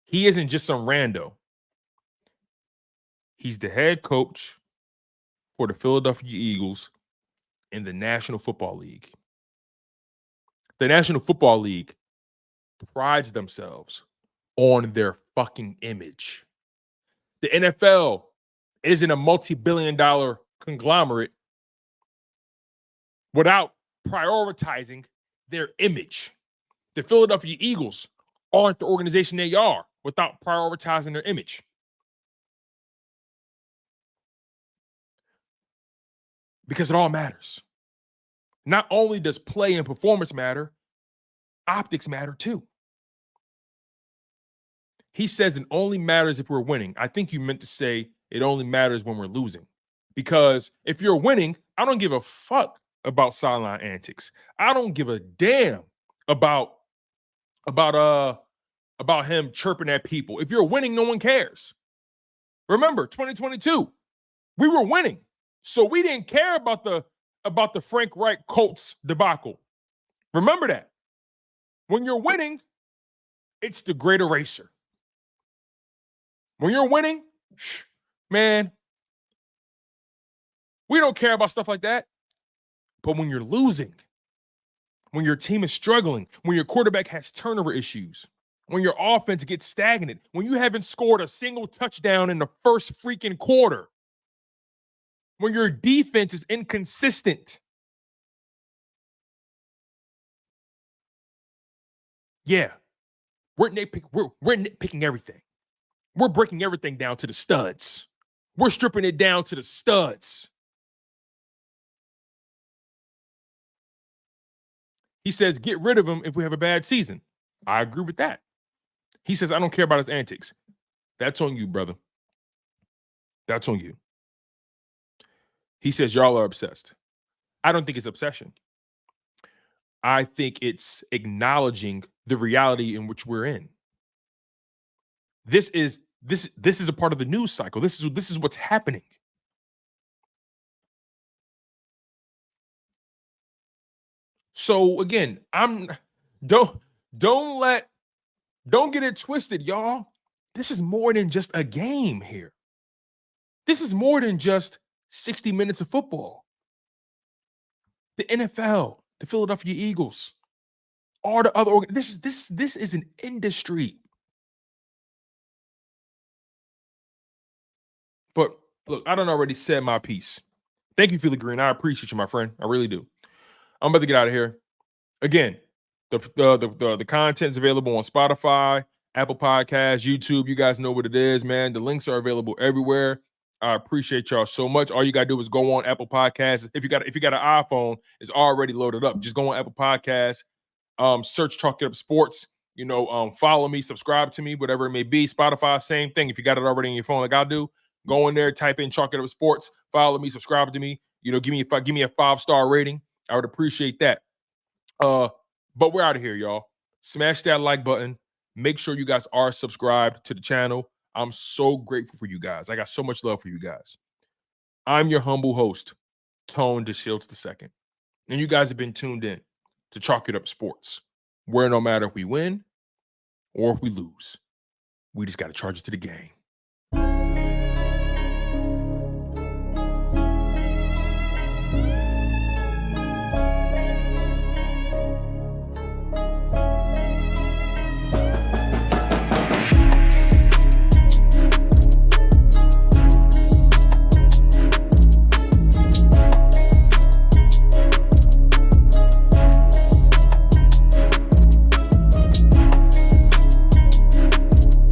he isn't just some rando. He's the head coach for the Philadelphia Eagles in the National Football League. The National Football League prides themselves on their fucking image. The NFL isn't a multi-billion-dollar conglomerate without prioritizing their image. The Philadelphia Eagles aren't the organization they are without prioritizing their image. Because it all matters. Not only does play and performance matter, optics matter too. He says it only matters if we're winning. I think you meant to say it only matters when we're losing. Because if you're winning, I don't give a fuck about sideline antics. I don't give a damn about him chirping at people. If you're winning, no one cares. Remember, 2022, we were winning. So we didn't care about the Frank Reich Colts debacle. Remember that. When you're winning, it's the great eraser. When you're winning, man, we don't care about stuff like that. But when you're losing, when your team is struggling, when your quarterback has turnover issues, when your offense gets stagnant, when you haven't scored a single touchdown in the first freaking quarter, when your defense is inconsistent, yeah, we're nitpicking everything. We're breaking everything down to the studs. We're stripping it down to the studs. He says, get rid of him if we have a bad season. I agree with that. He says, I don't care about his antics. That's on you, brother. That's on you. He says, y'all are obsessed. I don't think it's obsession. I think it's acknowledging the reality in which we're in. This is a part of the news cycle. This is what's happening. So again, don't get it twisted, y'all. This is more than just a game here. This is more than just 60 minutes of football. The NFL, the Philadelphia Eagles, all the other this is an industry. But look, I done already said my piece. Thank you, Philly Green. I appreciate you, my friend. I really do. I'm about to get out of here. Again, the content's available on Spotify, Apple Podcasts, YouTube. You guys know what it is, man. The links are available everywhere. I appreciate y'all so much. All you gotta do is go on Apple Podcasts. If you got an iPhone, it's already loaded up. Just go on Apple Podcasts, search Chalk It Up Sports. Follow me, subscribe to me, whatever it may be. Spotify, same thing. If you got it already in your phone, like I do, go in there, type in Chalk It Up Sports, follow me, subscribe to me. Give me a 5-star rating. I would appreciate that. But we're out of here, y'all. Smash that like button. Make sure you guys are subscribed to the channel. I'm so grateful for you guys. I got so much love for you guys. I'm your humble host, Tone DeShields II. And you guys have been tuned in to Chalk It Up Sports, where no matter if we win or if we lose, we just got to charge it to the game.